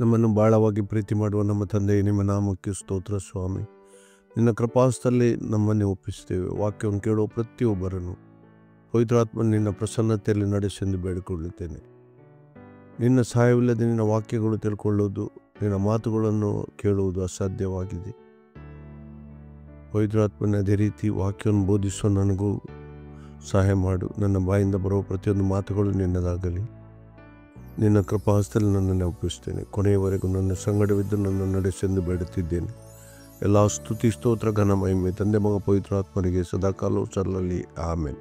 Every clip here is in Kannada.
ನಮ್ಮನ್ನು ಬಹಳವಾಗಿ ಪ್ರೀತಿ ಮಾಡುವ ನಮ್ಮ ತಂದೆ, ನಿಮ್ಮ ನಾಮಕ್ಕೆ ಸ್ತೋತ್ರ ಸ್ವಾಮಿ. ನಿನ್ನ ಕೃಪಾಸ್ತಲ್ಲಿ ನಮ್ಮನ್ನೇ ಒಪ್ಪಿಸ್ತೇವೆ. ವಾಕ್ಯವನ್ನು ಕೇಳುವ ಪ್ರತಿಯೊಬ್ಬರನ್ನು ಪವಿತ್ರಾತ್ಮ ನಿನ್ನ ಪ್ರಸನ್ನತೆಯಲ್ಲಿ ನಡೆಸೆಂದು ಬೇಡಿಕೊಳ್ಳುತ್ತೇನೆ. ನಿನ್ನ ಸಹಾಯವಿಲ್ಲದೆ ನಿನ್ನ ವಾಕ್ಯಗಳು ತಿಳ್ಕೊಳ್ಳುವುದು, ನಿನ್ನ ಮಾತುಗಳನ್ನು ಕೇಳುವುದು ಅಸಾಧ್ಯವಾಗಿದೆ. ಪವಿತ್ರಾತ್ಮನ ಅದೇ ರೀತಿ ವಾಕ್ಯವನ್ನು ಬೋಧಿಸುವ ನನಗೂ ಸಹಾಯ ಮಾಡು. ನನ್ನ ಬಾಯಿಂದ ಬರುವ ಪ್ರತಿಯೊಂದು ಮಾತುಗಳು ನಿನ್ನದಾಗಲಿ. ನಿನ್ನ ಕೃಪಾಸ್ತಲ್ಲಿ ನನ್ನನ್ನು ಒಪ್ಪಿಸ್ತೇನೆ. ಕೊನೆಯವರೆಗೂ ನನ್ನ ಸಂಗಡವಿದ್ದು ನನ್ನ ನಡೆಸೆಂದು ಬೇಡುತ್ತಿದ್ದೇನೆ. ಎಲ್ಲ ಸ್ತುತಿ, ಸ್ತೋತ್ರ, ಘನ ಮಹಿಮೆ ತಂದೆ, ಮಗ, ಪವಿತ್ರಾತ್ಮರಿಗೆ ಸದಾಕಾಲವೂ ಸಲ್ಲಲಿ. ಆಮೇನ್.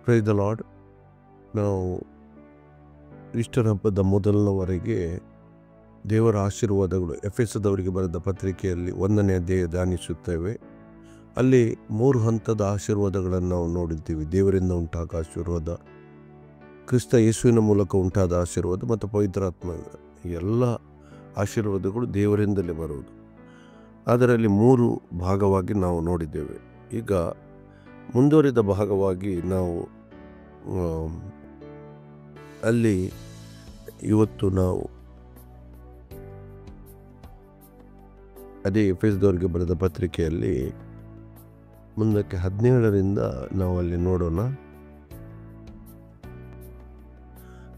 Praise the Lord. ನಾವು ಈಸ್ಟರ್ ಹಬ್ಬದ ಮೊದಲನವರೆಗೆ ದೇವರ ಆಶೀರ್ವಾದಗಳು ಎಫೆಸದವರಿಗೆ ಬರೆದ ಪತ್ರಿಕೆಯಲ್ಲಿ 1ನೇ ಅಧ್ಯಾಯ ಧ್ಯಾನಿಸುತ್ತೇವೆ. ಅಲ್ಲಿ 3 ಹಂತದ ಆಶೀರ್ವಾದಗಳನ್ನು ನಾವು ನೋಡಿದ್ದೀವಿ. ದೇವರಿಂದ ಉಂಟಾದ ಆಶೀರ್ವಾದ, ಕ್ರಿಸ್ತ ಯೇಸುವಿನ ಮೂಲಕ ಉಂಟಾದ ಆಶೀರ್ವಾದ ಮತ್ತು ಪವಿತ್ರಾತ್ಮ. ಎಲ್ಲ ಆಶೀರ್ವಾದಗಳು ದೇವರಿಂದಲೇ ಬರುವುದು. ಅದರಲ್ಲಿ 3 ಭಾಗವಾಗಿ ನಾವು ನೋಡಿದ್ದೇವೆ. ಈಗ ಮುಂದುವರಿದ ಭಾಗವಾಗಿ ನಾವು ಅಲ್ಲಿ ಇವತ್ತು ನಾವು ಅದೇ ಎಫೆಸದವರಿಗೆ ಬರೆದ ಪತ್ರಿಕೆಯಲ್ಲಿ ಮುಂದಕ್ಕೆ 17ರಿಂದ ನಾವು ಅಲ್ಲಿ ನೋಡೋಣ.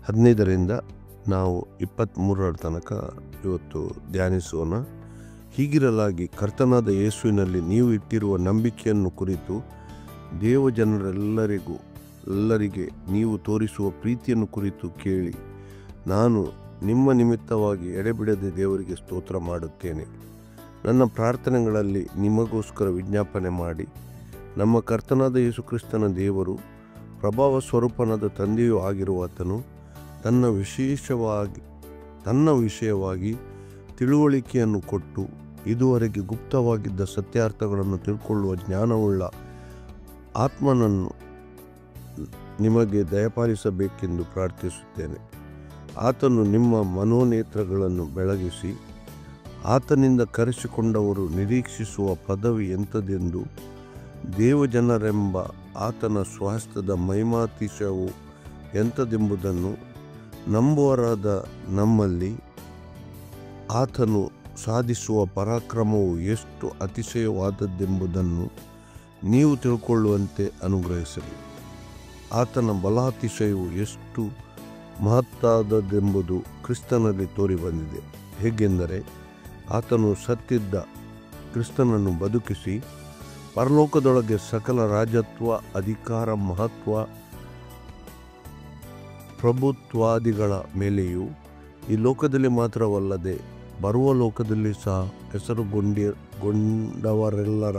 15ರಿಂದ ನಾವು 23ರ ತನಕ ಇವತ್ತು ಧ್ಯಾನಿಸೋಣ. ಹೀಗಿರಲಾಗಿ ಕರ್ತನಾದ ಯೇಸುವಿನಲ್ಲಿ ನೀವು ಇಟ್ಟಿರುವ ನಂಬಿಕೆಯನ್ನು ಕುರಿತು ದೇವಜನರೆಲ್ಲರಿಗೆ ನೀವು ತೋರಿಸುವ ಪ್ರೀತಿಯನ್ನು ಕುರಿತು ಕೇಳಿ ನಾನು ನಿಮ್ಮ ನಿಮಿತ್ತವಾಗಿ ಎಡೆಬಿಡದೆ ದೇವರಿಗೆ ಸ್ತೋತ್ರ ಮಾಡುತ್ತೇನೆ. ನನ್ನ ಪ್ರಾರ್ಥನೆಗಳಲ್ಲಿ ನಿಮಗೋಸ್ಕರ ವಿಜ್ಞಾಪನೆ ಮಾಡಿ ನಮ್ಮ ಕರ್ತನಾದ ಯೇಸು ಕ್ರಿಸ್ತನ ದೇವರು, ಪ್ರಭಾವ ಸ್ವರೂಪನಾದ ತಂದೆಯೂ ಆಗಿರುವ ಆತನು ತನ್ನ ವಿಷಯವಾಗಿ ತಿಳುವಳಿಕೆಯನ್ನು ಕೊಟ್ಟು ಇದುವರೆಗೆ ಗುಪ್ತವಾಗಿದ್ದ ಸತ್ಯಾರ್ಥಗಳನ್ನು ತಿಳ್ಕೊಳ್ಳುವ ಜ್ಞಾನವುಳ್ಳ ಆತ್ಮನನ್ನು ನಿಮಗೆ ದಯಪಾಲಿಸಬೇಕೆಂದು ಪ್ರಾರ್ಥಿಸುತ್ತೇನೆ. ಆತನು ನಿಮ್ಮ ಮನೋನೇತ್ರಗಳನ್ನು ಬೆಳಗಿಸಿ ಆತನಿಂದ ಕರೆಸಿಕೊಂಡವರು ನಿರೀಕ್ಷಿಸುವ ಪದವಿ ಎಂಥದೆಂದು, ದೇವಜನರೆಂಬ ಆತನ ಸ್ವಾಸ್ಥ್ಯದ ಮಹಿಮಾತಿಶಯವು ಎಂಥದೆಂಬುದನ್ನು, ನಂಬುವರಾದ ನಮ್ಮಲ್ಲಿ ಆತನು ಸಾಧಿಸುವ ಪರಾಕ್ರಮವು ಎಷ್ಟು ಅತಿಶಯವಾದದ್ದೆಂಬುದನ್ನು ನೀವು ತಿಳ್ಕೊಳ್ಳುವಂತೆ ಅನುಗ್ರಹಿಸಲಿ. ಆತನ ಬಲಾತಿಶಯವು ಎಷ್ಟು ಮಹತ್ತಾದದ್ದೆಂಬುದು ಕ್ರಿಸ್ತನಲ್ಲಿ ತೋರಿಬಂದಿದೆ. ಹೇಗೆಂದರೆ ಆತನು ಸತ್ತಿದ್ದ ಕ್ರಿಸ್ತನನ್ನು ಬದುಕಿಸಿ ಪರಲೋಕದೊಳಗೆ ಸಕಲ ರಾಜತ್ವ, ಅಧಿಕಾರ, ಮಹತ್ವ, ಪ್ರಭುತ್ವಾದಿಗಳ ಮೇಲೆಯೂ ಈ ಲೋಕದಲ್ಲಿ ಮಾತ್ರವಲ್ಲದೆ ಬರುವ ಲೋಕದಲ್ಲಿ ಸಹ ಹೆಸರುಗೊಂಡವರೆಲ್ಲರ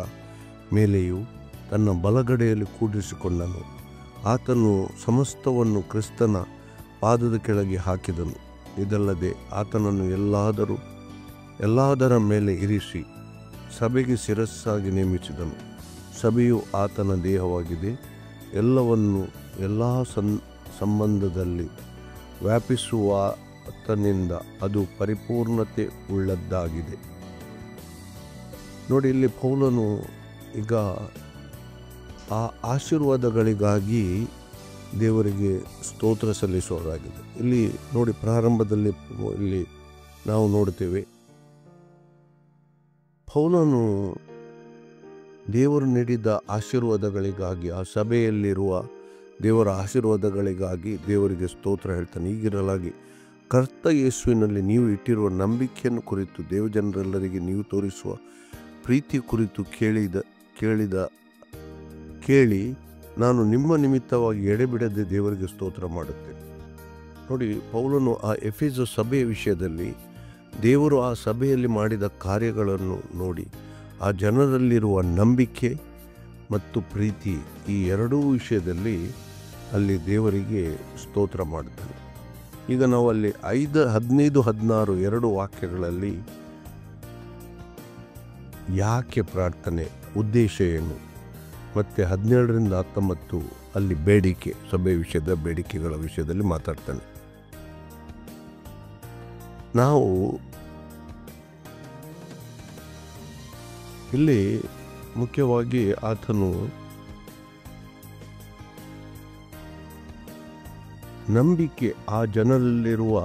ಮೇಲೆಯೂ ತನ್ನ ಬಲಗಡೆಯಲ್ಲಿ ಕೂಡಿಸಿಕೊಂಡನು. ಆತನು ಸಮಸ್ತವನ್ನು ಕ್ರಿಸ್ತನ ಪಾದದ ಕೆಳಗೆ ಹಾಕಿದನು. ಇದಲ್ಲದೆ ಆತನನ್ನು ಎಲ್ಲದರ ಮೇಲೆ ಇರಿಸಿ ಸಭೆಗೆ ಶಿರಸ್ಸಾಗಿ ನೇಮಿಸಿದನು. ಸಭೆಯು ಆತನ ದೇಹವಾಗಿದೆ. ಎಲ್ಲವನ್ನು ಎಲ್ಲ ಸಂಬಂಧದಲ್ಲಿ ವ್ಯಾಪಿಸುವ ಆತನಿಂದ ಅದು ಪರಿಪೂರ್ಣತೆ ಉಳ್ಳದ್ದಾಗಿದೆ. ನೋಡಿ, ಇಲ್ಲಿ ಪೌಲನು ಈಗ ಆ ಆಶೀರ್ವಾದಗಳಿಗಾಗಿ ದೇವರಿಗೆ ಸ್ತೋತ್ರ ಸಲ್ಲಿಸುವುದಾಗಿದೆ. ಇಲ್ಲಿ ನೋಡಿ, ಪ್ರಾರಂಭದಲ್ಲಿ ಇಲ್ಲಿ ನಾವು ನೋಡ್ತೇವೆ, ಪೌಲನು ದೇವರು ನೀಡಿದ ಆಶೀರ್ವಾದಗಳಿಗಾಗಿ, ಆ ಸಭೆಯಲ್ಲಿರುವ ದೇವರ ಆಶೀರ್ವಾದಗಳಿಗಾಗಿ ದೇವರಿಗೆ ಸ್ತೋತ್ರ ಹೇಳ್ತಾನೆ. ಹೀಗಿರಲಾಗಿ ಕರ್ತ ಯೇಸುವಿನಲ್ಲಿ ನೀವು ಇಟ್ಟಿರುವ ನಂಬಿಕೆಯನ್ನು ಕುರಿತು ದೇವಜನರೆಲ್ಲರಿಗೆ ನೀವು ತೋರಿಸುವ ಪ್ರೀತಿ ಕುರಿತು ಕೇಳಿ ನಾನು ನಿಮ್ಮ ನಿಮಿತ್ತವಾಗಿ ಎಡೆಬಿಡದೆ ದೇವರಿಗೆ ಸ್ತೋತ್ರ ಮಾಡುತ್ತೇನೆ. ನೋಡಿ, ಪೌಲನು ಆ ಎಫೆಸ ಸಭೆಯ ವಿಷಯದಲ್ಲಿ ದೇವರು ಆ ಸಭೆಯಲ್ಲಿ ಮಾಡಿದ ಕಾರ್ಯಗಳನ್ನು ನೋಡಿ ಆ ಜನರಲ್ಲಿರುವ ನಂಬಿಕೆ ಮತ್ತು ಪ್ರೀತಿ, ಈ ಎರಡೂ ವಿಷಯದಲ್ಲಿ ಅಲ್ಲಿ ದೇವರಿಗೆ ಸ್ತೋತ್ರ ಮಾಡುತ್ತಾನೆ. ಈಗ ನಾವು ಅಲ್ಲಿ 5, 15, 16 2 ವಾಕ್ಯಗಳಲ್ಲಿ ಯಾಕೆ ಪ್ರಾರ್ಥನೆ, ಉದ್ದೇಶ ಏನು, ಮತ್ತು 17ರಿಂದ 19 ಅಲ್ಲಿ ಬೇಡಿಕೆ, ಸಭೆ ವಿಷಯದ ಬೇಡಿಕೆಗಳ ವಿಷಯದಲ್ಲಿ ಮಾತಾಡ್ತಾನೆ. ನಾವು ಇಲ್ಲಿ ಮುಖ್ಯವಾಗಿ ಆತನು ನಂಬಿಕೆ, ಆ ಜನರಲ್ಲಿರುವ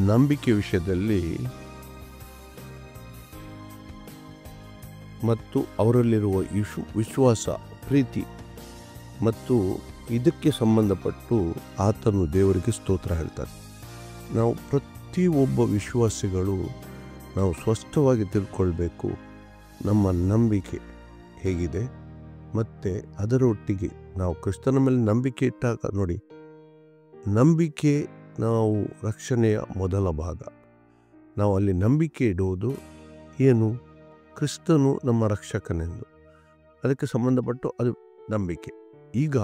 ನಂಬಿಕೆ ವಿಷಯದಲ್ಲಿ ಮತ್ತು ಅವರಲ್ಲಿರುವ ವಿಶ್ವಾಸ, ಪ್ರೀತಿ ಮತ್ತು ಇದಕ್ಕೆ ಸಂಬಂಧಪಟ್ಟು ಆತನು ದೇವರಿಗೆ ಸ್ತೋತ್ರ ಹೇಳ್ತಾರೆ. ನಾವು ಪ್ರತಿಯೊಬ್ಬ ವಿಶ್ವಾಸಿಗಳು ನಾವು ಸ್ಪಷ್ಟವಾಗಿ ತಿಳ್ಕೊಳ್ಬೇಕು ನಮ್ಮ ನಂಬಿಕೆ ಹೇಗಿದೆ, ಮತ್ತು ಅದರೊಟ್ಟಿಗೆ ನಾವು ಕ್ರಿಸ್ತನ ಮೇಲೆ ನಂಬಿಕೆ ಇಟ್ಟಾಗ ನೋಡಿ, ನಂಬಿಕೆ ನಾವು ರಕ್ಷಣೆಯ ಮೊದಲ ಭಾಗ. ನಾವು ಅಲ್ಲಿ ನಂಬಿಕೆ ಇಡುವುದು ಏನು? ಕ್ರಿಸ್ತನು ನಮ್ಮ ರಕ್ಷಕನೆಂದು, ಅದಕ್ಕೆ ಸಂಬಂಧಪಟ್ಟು ಅದು ನಂಬಿಕೆ. ಈಗ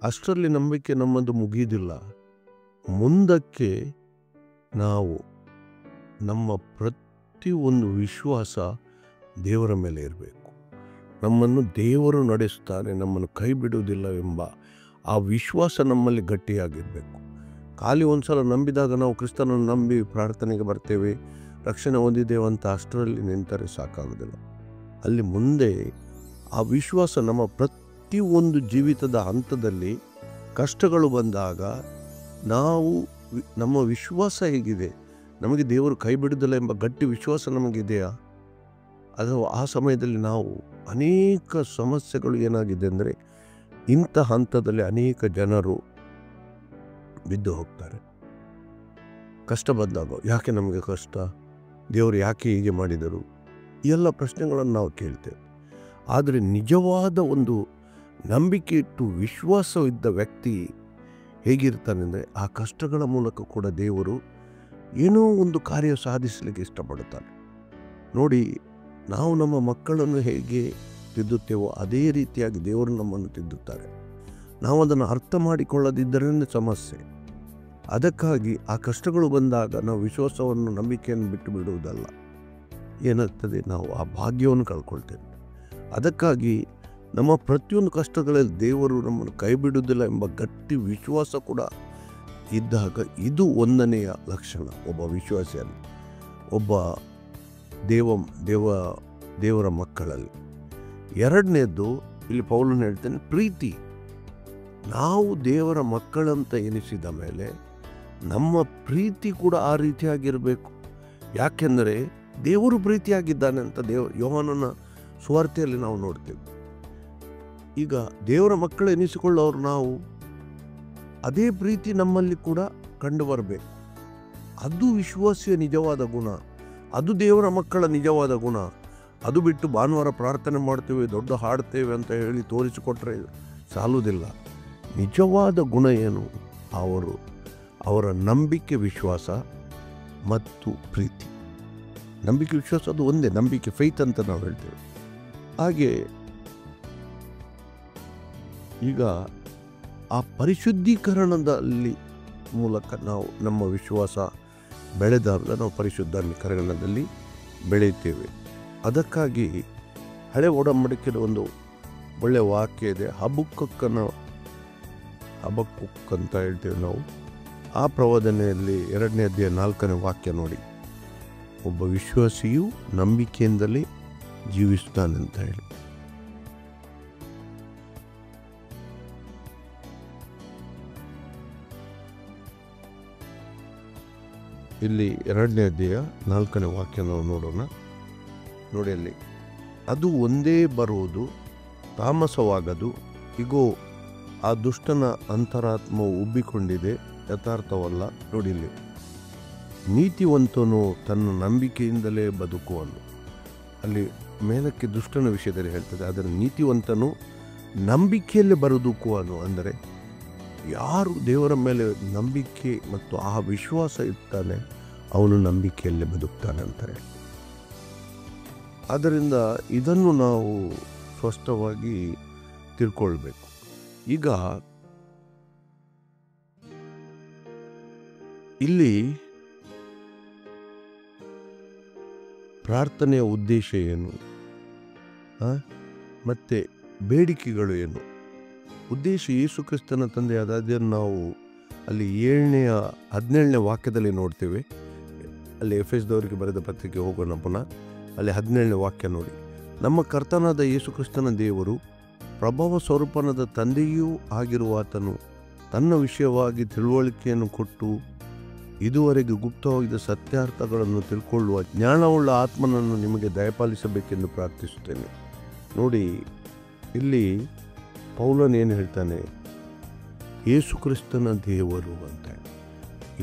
ಅಷ್ಟರಲ್ಲಿ ನಂಬಿಕೆ ನಮ್ಮದು ಮುಗಿಯುವುದಿಲ್ಲ. ಮುಂದಕ್ಕೆ ನಾವು ನಮ್ಮ ಪ್ರತಿಯೊಂದು ವಿಶ್ವಾಸ ದೇವರ ಮೇಲೆ ಇರಬೇಕು. ನಮ್ಮನ್ನು ದೇವರು ನಡೆಸ್ತಾನೆ, ನಮ್ಮನ್ನು ಕೈ ಬಿಡುವುದಿಲ್ಲ ಎಂಬ ಆ ವಿಶ್ವಾಸ ನಮ್ಮಲ್ಲಿ ಗಟ್ಟಿಯಾಗಿರಬೇಕು. ಖಾಲಿ ಒಂದು ಸಲ ನಂಬಿದಾಗ ನಾವು ಕ್ರಿಸ್ತನನ್ನು ನಂಬಿ ಪ್ರಾರ್ಥನೆಗೆ ಬರ್ತೇವೆ, ರಕ್ಷಣೆ ಹೊಂದಿದ್ದೇವೆ ಅಂತ ಅಷ್ಟರಲ್ಲಿ ನಿಂತರೆ ಸಾಕಾಗೋದಿಲ್ಲ. ಅಲ್ಲಿ ಮುಂದೆ ಆ ವಿಶ್ವಾಸ ನಮ್ಮ ಪ್ರತಿಯೊಂದು ಜೀವಿತದ ಹಂತದಲ್ಲಿ ಕಷ್ಟಗಳು ಬಂದಾಗ ನಾವು ನಮ್ಮ ವಿಶ್ವಾಸ ಹೇಗಿದೆ, ನಮಗೆ ದೇವರು ಕೈ ಬಿಡುವುದಿಲ್ಲ ಎಂಬ ಗಟ್ಟಿ ವಿಶ್ವಾಸ ನಮಗಿದೆಯಾ? ಅಥವಾ ಆ ಸಮಯದಲ್ಲಿ ನಾವು ಅನೇಕ ಸಮಸ್ಯೆಗಳು ಏನಾಗಿದೆ ಅಂದರೆ, ಇಂಥ ಹಂತದಲ್ಲಿ ಅನೇಕ ಜನರು ಬಿದ್ದು ಹೋಗ್ತಾರೆ. ಕಷ್ಟ ಬಂದಾಗ ಯಾಕೆ ನಮಗೆ ಕಷ್ಟ, ದೇವರು ಯಾಕೆ ಹೀಗೆ ಮಾಡಿದರು, ಈ ಎಲ್ಲ ಪ್ರಶ್ನೆಗಳನ್ನು ನಾವು ಕೇಳ್ತೇವೆ. ಆದರೆ ನಿಜವಾದ ಒಂದು ನಂಬಿಕೆ ಇಟ್ಟು ವಿಶ್ವಾಸವಿದ್ದ ವ್ಯಕ್ತಿ ಹೇಗಿರ್ತಾನೆ ಅಂದರೆ, ಆ ಕಷ್ಟಗಳ ಮೂಲಕ ಕೂಡ ದೇವರು ಏನೋ ಒಂದು ಕಾರ್ಯ ಸಾಧಿಸಲಿಕ್ಕೆ ಇಷ್ಟಪಡುತ್ತಾನೆ. ನೋಡಿ, ನಾವು ನಮ್ಮ ಮಕ್ಕಳನ್ನು ಹೇಗೆ ತಿದ್ದುತ್ತೇವೋ ಅದೇ ರೀತಿಯಾಗಿ ದೇವರು ನಮ್ಮನ್ನು ತಿದ್ದುತ್ತಾರೆ. ನಾವು ಅದನ್ನು ಅರ್ಥ ಮಾಡಿಕೊಳ್ಳದಿದ್ದರೆ ಸಮಸ್ಯೆ. ಅದಕ್ಕಾಗಿ ಆ ಕಷ್ಟಗಳು ಬಂದಾಗ ನಾವು ವಿಶ್ವಾಸವನ್ನು, ನಂಬಿಕೆಯನ್ನು ಬಿಟ್ಟು ಬಿಡುವುದಲ್ಲ. ಏನಾಗ್ತದೆ, ನಾವು ಆ ಭಾಗ್ಯವನ್ನು ಕಳ್ಕೊಳ್ತೇವೆ. ಅದಕ್ಕಾಗಿ ನಮ್ಮ ಪ್ರತಿಯೊಂದು ಕಷ್ಟಗಳಲ್ಲಿ ದೇವರು ನಮ್ಮನ್ನು ಕೈ ಬಿಡುವುದಿಲ್ಲ ಎಂಬ ಗಟ್ಟಿ ವಿಶ್ವಾಸ ಕೂಡ ಇದ್ದಾಗ, ಇದು ಒಂದನೆಯ ಲಕ್ಷಣ ಒಬ್ಬ ವಿಶ್ವಾಸಿಯಲ್ಲಿ, ಒಬ್ಬ ದೇವರ ಮಕ್ಕಳಲ್ಲಿ. ಎರಡನೇದ್ದು ಇಲ್ಲಿ ಪೌಲನು ಹೇಳ್ತಾನೆ, ಪ್ರೀತಿ. ನಾವು ದೇವರ ಮಕ್ಕಳಂತ ಎನಿಸಿದ ಮೇಲೆ ನಮ್ಮ ಪ್ರೀತಿ ಕೂಡ ಆ ರೀತಿಯಾಗಿರಬೇಕು. ಯಾಕೆಂದರೆ ದೇವರು ಪ್ರೀತಿಯಾಗಿದ್ದಾನೆ ಅಂತ ಯೋಹಾನನ ಸುವಾರ್ತೆಯಲ್ಲಿ ನಾವು ನೋಡ್ತೇವೆ. ಈಗ ದೇವರ ಮಕ್ಕಳು ಎನಿಸಿಕೊಳ್ಳೋರು ನಾವು, ಅದೇ ಪ್ರೀತಿ ನಮ್ಮಲ್ಲಿ ಕೂಡ ಕಂಡು ಬರಬೇಕು. ಅದು ವಿಶ್ವಾಸಿಯ ನಿಜವಾದ ಗುಣ, ಅದು ದೇವರ ಮಕ್ಕಳ ನಿಜವಾದ ಗುಣ. ಅದು ಬಿಟ್ಟು ಭಾನುವಾರ ಪ್ರಾರ್ಥನೆ ಮಾಡ್ತೇವೆ, ದೊಡ್ಡ ಹಾಡ್ತೇವೆ ಅಂತ ಹೇಳಿ ತೋರಿಸಿಕೊಟ್ರೆ ಸಾಲುವುದಿಲ್ಲ. ನಿಜವಾದ ಗುಣ ಏನು? ಅವರ ನಂಬಿಕೆ, ವಿಶ್ವಾಸ ಮತ್ತು ಪ್ರೀತಿ. ನಂಬಿಕೆ, ವಿಶ್ವಾಸ ಅದು ಒಂದೇ, ನಂಬಿಕೆ, ಫೈತ್ ಅಂತ ನಾವು ಹೇಳ್ತೇವೆ. ಹಾಗೆ ಈಗ ಆ ಪರಿಶುದ್ಧೀಕರಣದಲ್ಲಿ ಮೂಲಕ ನಾವು ನಮ್ಮ ವಿಶ್ವಾಸ ಬೆಳೆದಾಗ ನಾವು ಪರಿಶುದ್ಧೀಕರಣದಲ್ಲಿ ಬೆಳೆಯುತ್ತೇವೆ. ಅದಕ್ಕಾಗಿ ಹಳೆ ಒಡಂಬಡಿಕೆಯ ಒಂದು ಒಳ್ಳೆಯ ವಾಕ್ಯ ಇದೆ, ಹಬಕ್ಕುಕ್ ಅಂತ ಹೇಳ್ತೇವೆ ನಾವು. ಆ ಪ್ರವಾದನೆಯಲ್ಲಿ 2ನೇ ಅಧ್ಯಾಯ 4ನೇ ವಾಕ್ಯ ನೋಡಿ, ಒಬ್ಬ ವಿಶ್ವಾಸಿಯು ನಂಬಿಕೆಯಿಂದಲೇ ಜೀವಿಸ್ತಾನಂತ ಹೇಳಿ. ಇಲ್ಲಿ 2ನೇ ಅಧ್ಯಾಯ 4ನೇ ವಾಕ್ಯ ನಾವು ನೋಡೋಣ. ನೋಡಿ, ಅಲ್ಲಿ ಅದು ಒಂದೇ ಬರುವುದು, ತಾಮಸವಾಗದು. ಇಗೋ, ಆ ದುಷ್ಟನ ಅಂತರಾತ್ಮವು ಉಬ್ಬಿಕೊಂಡಿದೆ, ಯಥಾರ್ಥವಲ್ಲ. ನೋಡಿ, ಇಲ್ಲಿ ನೀತಿವಂತನು ತನ್ನ ನಂಬಿಕೆಯಿಂದಲೇ ಬದುಕುವನು. ಅಲ್ಲಿ ಮೇಲಕ್ಕೆ ದುಷ್ಟನ ವಿಷಯದಲ್ಲಿ ಹೇಳ್ತದೆ, ಆದರೆ ನೀತಿವಂತನು ನಂಬಿಕೆಯಲ್ಲೇ ಬದುಕುವನು. ಅಂದರೆ ಯಾರು ದೇವರ ಮೇಲೆ ನಂಬಿಕೆ ಮತ್ತು ಆ ವಿಶ್ವಾಸ ಇರ್ತಾನೆ, ಅವನು ನಂಬಿಕೆಯಲ್ಲೇ ಬದುಕ್ತಾನೆ ಅಂತಾರೆ. ಆದ್ದರಿಂದ ಇದನ್ನು ನಾವು ಸ್ಪಷ್ಟವಾಗಿ ತಿಳ್ಕೊಳ್ಬೇಕು. ಈಗ ಇಲ್ಲಿ ಪ್ರಾರ್ಥನೆಯ ಉದ್ದೇಶ ಏನು, ಮತ್ತು ಬೇಡಿಕೆಗಳು ಏನು? ಉದ್ದೇಶ ಯೇಸು ಕ್ರಿಸ್ತನ ತಂದೆಯಾದ, ಅದನ್ನು ನಾವು ಅಲ್ಲಿ 17ನೇ ವಾಕ್ಯದಲ್ಲಿ ನೋಡ್ತೇವೆ. ಅಲ್ಲಿ ಎಫೆಸದವರಿಗೆ ಬರೆದ ಪತ್ರಿಕೆ ಹೋಗೋಣ ಪುನಃ. ಅಲ್ಲಿ 17ನೇ ವಾಕ್ಯ ನೋಡಿ, ನಮ್ಮ ಕರ್ತನಾದ ಯೇಸು ಕ್ರಿಸ್ತನ ದೇವರು, ಪ್ರಭಾವ ಸ್ವರೂಪನಾದ ತಂದೆಯೂ ಆಗಿರುವ ಆತನು ತನ್ನ ವಿಷಯವಾಗಿ ತಿಳುವಳಿಕೆಯನ್ನು ಕೊಟ್ಟು ಇದುವರೆಗೆ ಗುಪ್ತವಾಗಿದ್ದ ಸತ್ಯಾರ್ಥಗಳನ್ನು ತಿಳ್ಕೊಳ್ಳುವ ಜ್ಞಾನವುಳ್ಳ ಆತ್ಮನನ್ನು ನಿಮಗೆ ದಯಪಾಲಿಸಬೇಕೆಂದು ಪ್ರಾರ್ಥಿಸುತ್ತೇನೆ. ನೋಡಿ, ಇಲ್ಲಿ ಪೌಲನ್ ಏನು ಹೇಳ್ತಾನೆ? ಯೇಸು ಕ್ರಿಸ್ತನ ದೇವರು ಅಂತ.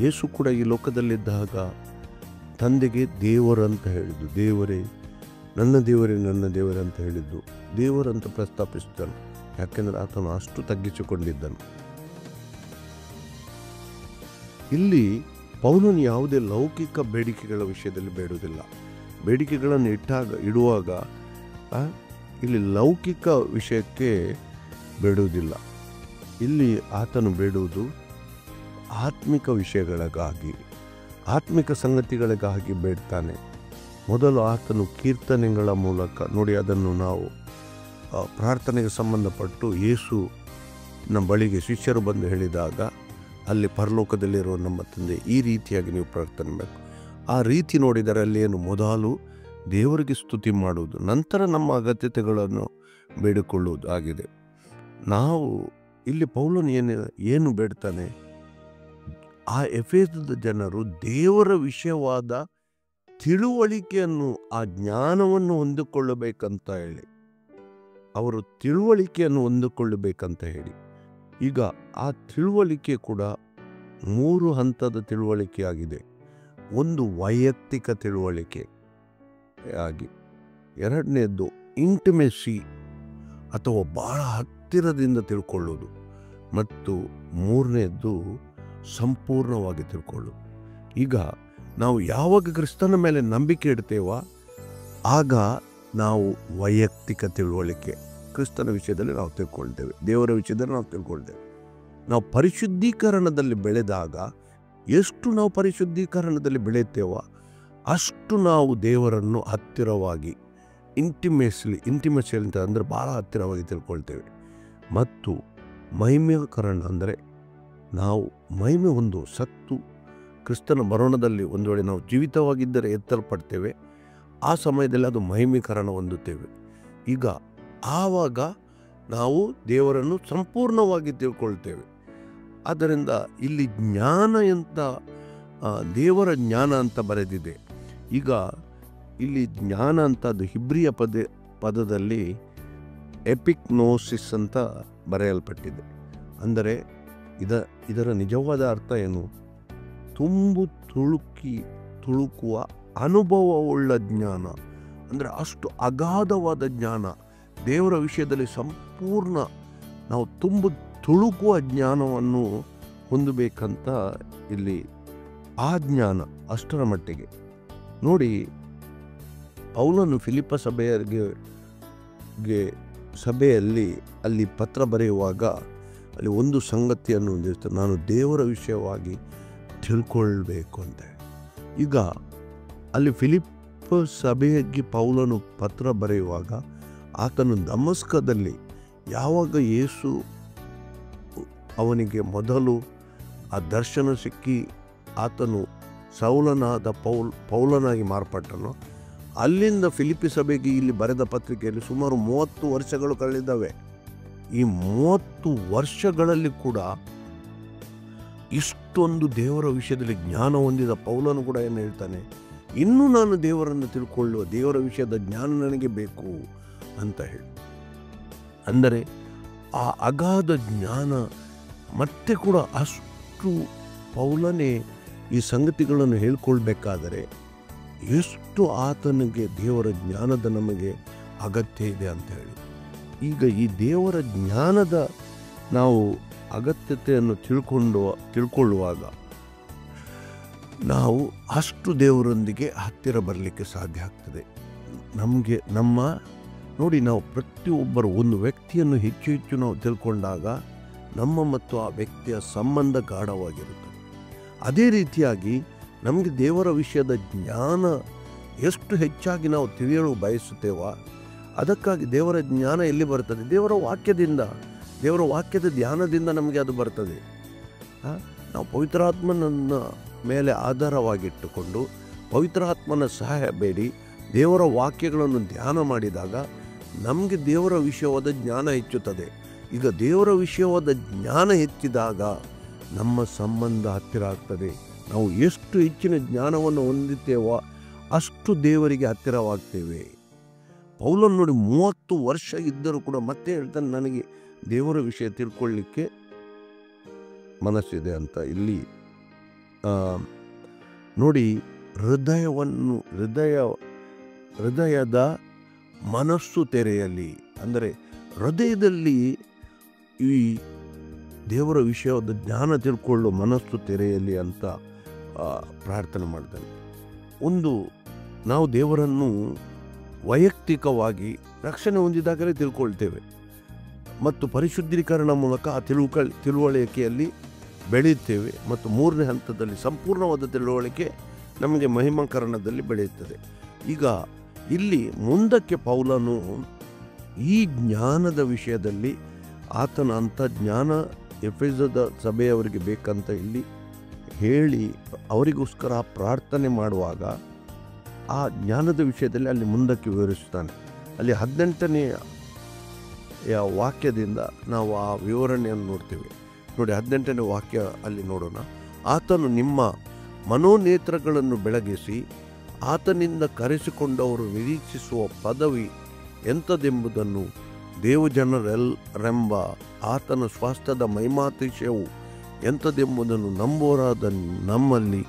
ಯೇಸು ಕೂಡ ಈ ಲೋಕದಲ್ಲಿದ್ದಾಗ ತಂದೆಗೆ ದೇವರಂತ ಹೇಳಿದ್ದು, ದೇವರೇ ನನ್ನ ದೇವರೇ ನನ್ನ ದೇವರೇ ಅಂತ ಹೇಳಿದ್ದು, ದೇವರಂತ ಪ್ರಸ್ತಾಪಿಸಿದನು. ಯಾಕೆಂದರೆ ಆತನು ಅಷ್ಟು ತಗ್ಗಿಸಿಕೊಂಡಿದ್ದನು. ಇಲ್ಲಿ ಪೌಲನು ಯಾವುದೇ ಲೌಕಿಕ ಬೇಡಿಕೆಗಳ ವಿಷಯದಲ್ಲಿ ಬೇಡುವುದಿಲ್ಲ. ಬೇಡಿಕೆಗಳನ್ನು ಇಡುವಾಗ ಇಲ್ಲಿ ಲೌಕಿಕ ವಿಷಯಕ್ಕೆ ಬೇಡುವುದಿಲ್ಲ. ಇಲ್ಲಿ ಆತನು ಬೇಡುವುದು ಆತ್ಮಿಕ ವಿಷಯಗಳಿಗಾಗಿ, ಆತ್ಮಿಕ ಸಂಗತಿಗಳಿಗಾಗಿ ಬೇಡ್ತಾನೆ. ಮೊದಲು ಆತನು ಕೀರ್ತನೆಗಳ ಮೂಲಕ, ನೋಡಿ ಅದನ್ನು ನಾವು ಪ್ರಾರ್ಥನೆಗೆ ಸಂಬಂಧಪಟ್ಟು ಯೇಸುನ ಬಳಿಗೆ ಶಿಷ್ಯರು ಬಂದು ಹೇಳಿದಾಗ ಅಲ್ಲಿ ಪರಲೋಕದಲ್ಲಿರುವ ನಮ್ಮ ತಂದೆ ಈ ರೀತಿಯಾಗಿ ನೀವು ಪ್ರಾರ್ಥನೆ ಮಾಡಬೇಕು. ಆ ರೀತಿ ನೋಡಿದರೆ ಅಲ್ಲಿ ಏನು? ಮೊದಲು ದೇವರಿಗೆ ಸ್ತುತಿ ಮಾಡುವುದು, ನಂತರ ನಮ್ಮ ಅಗತ್ಯತೆಗಳನ್ನು ಬೇಡಿಕೊಳ್ಳುವುದು ಆಗಿದೆ. ನಾವು ಇಲ್ಲಿ ಪೌಲನು ಏನು ಬೇಡ್ತಾನೆ? ಆ ಎಫೆಸದ ಜನರು ದೇವರ ವಿಷಯವಾದ ತಿಳುವಳಿಕೆಯನ್ನು, ಆ ಜ್ಞಾನವನ್ನು ಹೊಂದಿಕೊಳ್ಳಬೇಕಂತ ಹೇಳಿ, ಅವರು ತಿಳುವಳಿಕೆಯನ್ನು ಹೊಂದಿಕೊಳ್ಳಬೇಕಂತ ಹೇಳಿ. ಈಗ ಆ ತಿಳುವಳಿಕೆ ಕೂಡ 3 ಹಂತದ ತಿಳುವಳಿಕೆಯಾಗಿದೆ. ಒಂದು ವೈಯಕ್ತಿಕ ತಿಳುವಳಿಕೆ ಆಗಿ, ಎರಡನೇದ್ದು ಇಂಟಿಮೆಸಿ ಅಥವಾ ಬಹಳ ಹತ್ತಿರದಿಂದ ತಿಳ್ಕೊಳ್ಳೋದು, ಮತ್ತು ಮೂರನೇದ್ದು ಸಂಪೂರ್ಣವಾಗಿ ತಿಳ್ಕೊಳ್ಳೋದು. ಈಗ ನಾವು ಯಾವಾಗ ಕ್ರಿಸ್ತನ ಮೇಲೆ ನಂಬಿಕೆ ಇಡ್ತೇವೋ ಆಗ ನಾವು ವೈಯಕ್ತಿಕ ತಿಳುವಳಿಕೆ ಕ್ರಿಸ್ತನ ವಿಷಯದಲ್ಲಿ ನಾವು ತಿಳ್ಕೊಳ್ತೇವೆ, ದೇವರ ವಿಷಯದಲ್ಲಿ ನಾವು ತಿಳ್ಕೊಳ್ತೇವೆ. ನಾವು ಪರಿಶುದ್ಧೀಕರಣದಲ್ಲಿ ಬೆಳೆದಾಗ ಎಷ್ಟು ನಾವು ಪರಿಶುದ್ಧೀಕರಣದಲ್ಲಿ ಬೆಳೆಯುತ್ತೇವೋ ಅಷ್ಟು ನಾವು ದೇವರನ್ನು ಹತ್ತಿರವಾಗಿ ಇಂಟಿಮೆಸಿ ಅಂತ ಅಂದರೆ ಭಾಳ ಹತ್ತಿರವಾಗಿ ತಿಳ್ಕೊಳ್ತೇವೆ. ಮತ್ತು ಮಹಿಮೆಕರಣ ಅಂದರೆ ನಾವು ಮಹಿಮೆ ಒಂದು ಸತ್ತು ಕ್ರಿಸ್ತನ ಮರಣದಲ್ಲಿ ಒಂದು ವೇಳೆ ನಾವು ಜೀವಿತವಾಗಿದ್ದರೆ ಎತ್ತಲ್ಪಡ್ತೇವೆ, ಆ ಸಮಯದಲ್ಲಿ ಅದು ಮಹಿಮೀಕರಣ ಹೊಂದುತ್ತೇವೆ. ಈಗ ಆವಾಗ ನಾವು ದೇವರನ್ನು ಸಂಪೂರ್ಣವಾಗಿ ತಿಳ್ಕೊಳ್ತೇವೆ. ಆದ್ದರಿಂದ ಇಲ್ಲಿ ಜ್ಞಾನ ಅಂತ, ದೇವರ ಜ್ಞಾನ ಅಂತ ಬರೆದಿದೆ. ಈಗ ಇಲ್ಲಿ ಜ್ಞಾನ ಅಂತ ಅದು ಹಿಬ್ರಿಯ ಪದದಲ್ಲಿ ಎಪಿಕ್ನೋಸಿಸ್ ಅಂತ ಬರೆಯಲ್ಪಟ್ಟಿದೆ. ಅಂದರೆ ಇದರ ನಿಜವಾದ ಅರ್ಥ ಏನು? ತುಳುಕುವ ಅನುಭವವುಳ್ಳ ಜ್ಞಾನ. ಅಂದರೆ ಅಷ್ಟು ಅಗಾಧವಾದ ಜ್ಞಾನ, ದೇವರ ವಿಷಯದಲ್ಲಿ ಸಂಪೂರ್ಣ ನಾವು ತುಳುಕುವ ಜ್ಞಾನವನ್ನು ಹೊಂದಬೇಕಂತ ಇಲ್ಲಿ ಆ ಜ್ಞಾನ ಅಷ್ಟರ ಮಟ್ಟಿಗೆ. ನೋಡಿ, ಪೌಲನು ಫಿಲಿಪ್ಪ ಸಭೆಯಲ್ಲಿ ಅಲ್ಲಿ ಪತ್ರ ಬರೆಯುವಾಗ ಅಲ್ಲಿ ಒಂದು ಸಂಗತಿಯನ್ನು ಹೊಂದಿರ್ತಾರೆ, ನಾನು ದೇವರ ವಿಷಯವಾಗಿ ತಿಳ್ಕೊಳ್ಬೇಕು ಅಂತ. ಈಗ ಅಲ್ಲಿ ಫಿಲಿಪ್ಪ ಸಭೆಗೆ ಪೌಲನು ಪತ್ರ ಬರೆಯುವಾಗ ಆತನು ದಮಸ್ಕದಲ್ಲಿ ಯಾವಾಗ ಯೇಸು ಅವನಿಗೆ ಮೊದಲು ಆ ದರ್ಶನ ಸಿಕ್ಕಿ ಆತನು ಸೌಲನಾದ ಪೌಲನಾಗಿ ಮಾರ್ಪಟ್ಟನು, ಅಲ್ಲಿಂದ ಫಿಲಿಪ್ಪಿ ಸಭೆಗೆ ಇಲ್ಲಿ ಬರೆದ ಪತ್ರಿಕೆಯಲ್ಲಿ ಸುಮಾರು 30 ವರ್ಷಗಳು ಕಳೆದಿದ್ದಾವೆ. ಈ 30 ವರ್ಷಗಳಲ್ಲಿ ಕೂಡ ಇಷ್ಟೊಂದು ದೇವರ ವಿಷಯದಲ್ಲಿ ಜ್ಞಾನ ಹೊಂದಿದ ಪೌಲನು ಕೂಡ ಏನು ಹೇಳ್ತಾನೆ? ಇನ್ನೂ ನಾನು ದೇವರನ್ನು ತಿಳ್ಕೊಳ್ಳುವ ದೇವರ ವಿಷಯದ ಜ್ಞಾನ ನನಗೆ ಬೇಕು ಅಂತ ಹೇಳಿ. ಅಂದರೆ ಆ ಅಗಾಧ ಜ್ಞಾನ ಮತ್ತೆ ಕೂಡ ಅಷ್ಟು ಪೌಲನೇ ಈ ಸಂಗತಿಗಳನ್ನು ಹೇಳ್ಕೊಳ್ಬೇಕಾದರೆ ಎಷ್ಟು ಆತನಿಗೆ ದೇವರ ಜ್ಞಾನದ ನಮಗೆ ಅಗತ್ಯ ಇದೆ ಅಂತ ಹೇಳಿ. ಈಗ ಈ ದೇವರ ಜ್ಞಾನದ ನಾವು ಅಗತ್ಯತೆಯನ್ನು ತಿಳ್ಕೊಳ್ಳುವಾಗ ನಾವು ಅಷ್ಟು ದೇವರೊಂದಿಗೆ ಹತ್ತಿರ ಬರಲಿಕ್ಕೆ ಸಾಧ್ಯ ಆಗ್ತದೆ. ನಮಗೆ ನೋಡಿ, ನಾವು ಪ್ರತಿಯೊಬ್ಬರು ಒಂದು ವ್ಯಕ್ತಿಯನ್ನು ಹೆಚ್ಚು ಹೆಚ್ಚು ನಾವು ತಿಳ್ಕೊಂಡಾಗ ನಮ್ಮ ಮತ್ತು ಆ ವ್ಯಕ್ತಿಯ ಸಂಬಂಧ ಗಾಢವಾಗಿರುತ್ತದೆ. ಅದೇ ರೀತಿಯಾಗಿ ನಮಗೆ ದೇವರ ವಿಷಯದ ಜ್ಞಾನ ಎಷ್ಟು ಹೆಚ್ಚಾಗಿ ನಾವು ತಿಳಿಯಲು ಬಯಸುತ್ತೇವೋ ಅದಕ್ಕಾಗಿ ದೇವರ ಜ್ಞಾನ ಎಲ್ಲಿ ಬರ್ತದೆ? ದೇವರ ವಾಕ್ಯದಿಂದ, ದೇವರ ವಾಕ್ಯದ ಧ್ಯಾನದಿಂದ ನಮಗೆ ಅದು ಬರ್ತದೆ. ನಾವು ಪವಿತ್ರಾತ್ಮನನ್ನ ಮೇಲೆ ಆಧಾರವಾಗಿಟ್ಟುಕೊಂಡು ಪವಿತ್ರಾತ್ಮನ ಸಹಾಯ ಬೇಡಿ ದೇವರ ವಾಕ್ಯಗಳನ್ನು ಧ್ಯಾನ ಮಾಡಿದಾಗ ನಮಗೆ ದೇವರ ವಿಷಯವಾದ ಜ್ಞಾನ ಹೆಚ್ಚುತ್ತದೆ. ಈಗ ದೇವರ ವಿಷಯವಾದ ಜ್ಞಾನ ಹೆಚ್ಚಿದಾಗ ನಮ್ಮ ಸಂಬಂಧ ಹತ್ತಿರ ಆಗ್ತದೆ, ನಾವು ಎಷ್ಟು ಹೆಚ್ಚಿನ ಜ್ಞಾನವನ್ನು ಹೊಂದುತ್ತೇವೋ ಅಷ್ಟು ದೇವರಿಗೆ ಹತ್ತಿರವಾಗ್ತೇವೆ. ಪೌಲನು ನೋಡಿ 30 ವರ್ಷ ಇದ್ದರೂ ಕೂಡ ಮತ್ತೆ ಹೇಳ್ತಾನೆ, ನನಗೆ ದೇವರ ವಿಷಯ ತಿಳ್ಕೊಳ್ಳಿಕ್ಕೆ ಮನಸ್ಸಿದೆ ಅಂತ. ಇಲ್ಲಿ ನೋಡಿ, ಹೃದಯದ ಮನಸ್ಸು ತೆರೆಯಲಿ, ಅಂದರೆ ಹೃದಯದಲ್ಲಿ ಈ ದೇವರ ವಿಷಯದ ಜ್ಞಾನ ತಿಳ್ಕೊಳ್ಳೋ ಮನಸ್ಸು ತೆರೆಯಲಿ ಅಂತ ಪ್ರಾರ್ಥನೆ ಮಾಡ್ತಾನೆ. ನಾವು ದೇವರನ್ನು ವೈಯಕ್ತಿಕವಾಗಿ ರಕ್ಷಣೆ ಹೊಂದಿದಾಗಲೇ ತಿಳ್ಕೊಳ್ತೇವೆ ಮತ್ತು ಪರಿಶುದ್ಧೀಕರಣ ಮೂಲಕ ಆ ತಿಳುವಳಿಕೆಯಲ್ಲಿ ಬೆಳೆಯುತ್ತೇವೆ ಮತ್ತು 3ನೇ ಹಂತದಲ್ಲಿ ಸಂಪೂರ್ಣವಾದ ತಿಳುವಳಿಕೆ ನಮಗೆ ಮಹಿಮಾಕರಣದಲ್ಲಿ ಬೆಳೆಯುತ್ತದೆ. ಈಗ ಇಲ್ಲಿ ಮುಂದಕ್ಕೆ ಪೌಲನು ಈ ಜ್ಞಾನದ ವಿಷಯದಲ್ಲಿ ಆತನ ಅಂಥ ಜ್ಞಾನ ಎಫೆಸದ ಸಭೆಯವರಿಗೆ ಬೇಕಂತ ಇಲ್ಲಿ ಹೇಳಿ ಅವರಿಗೋಸ್ಕರ ಪ್ರಾರ್ಥನೆ ಮಾಡುವಾಗ ಆ ಜ್ಞಾನದ ವಿಷಯದಲ್ಲಿ ಅಲ್ಲಿ ಮುಂದಕ್ಕೆ ವಿವರಿಸ್ತಾನೆ. ಅಲ್ಲಿ 18ನೇ ವಾಕ್ಯದಿಂದ ನಾವು ಆ ವಿವರಣೆಯನ್ನು ನೋಡ್ತೇವೆ. ನೋಡಿ, 18ನೇ ವಾಕ್ಯ ಅಲ್ಲಿ ನೋಡೋಣ. ಆತನು ನಿಮ್ಮ ಮನೋನೇತ್ರಗಳನ್ನು ಬೆಳಗಿಸಿ ಆತನಿಂದ ಕರೆಸಿಕೊಂಡವರು ನಿರೀಕ್ಷಿಸುವ ಪದವಿ ಎಂಥದೆಂಬುದನ್ನು ದೇವಜನರೆಂಬ ಆತನ ಸ್ವಾಸ್ಥ್ಯದ ಮಹಿಮಾತಿಶಯವು ಎಂಥದೆಂಬುದನ್ನು ನಂಬೋರಾದ ನಮ್ಮಲ್ಲಿ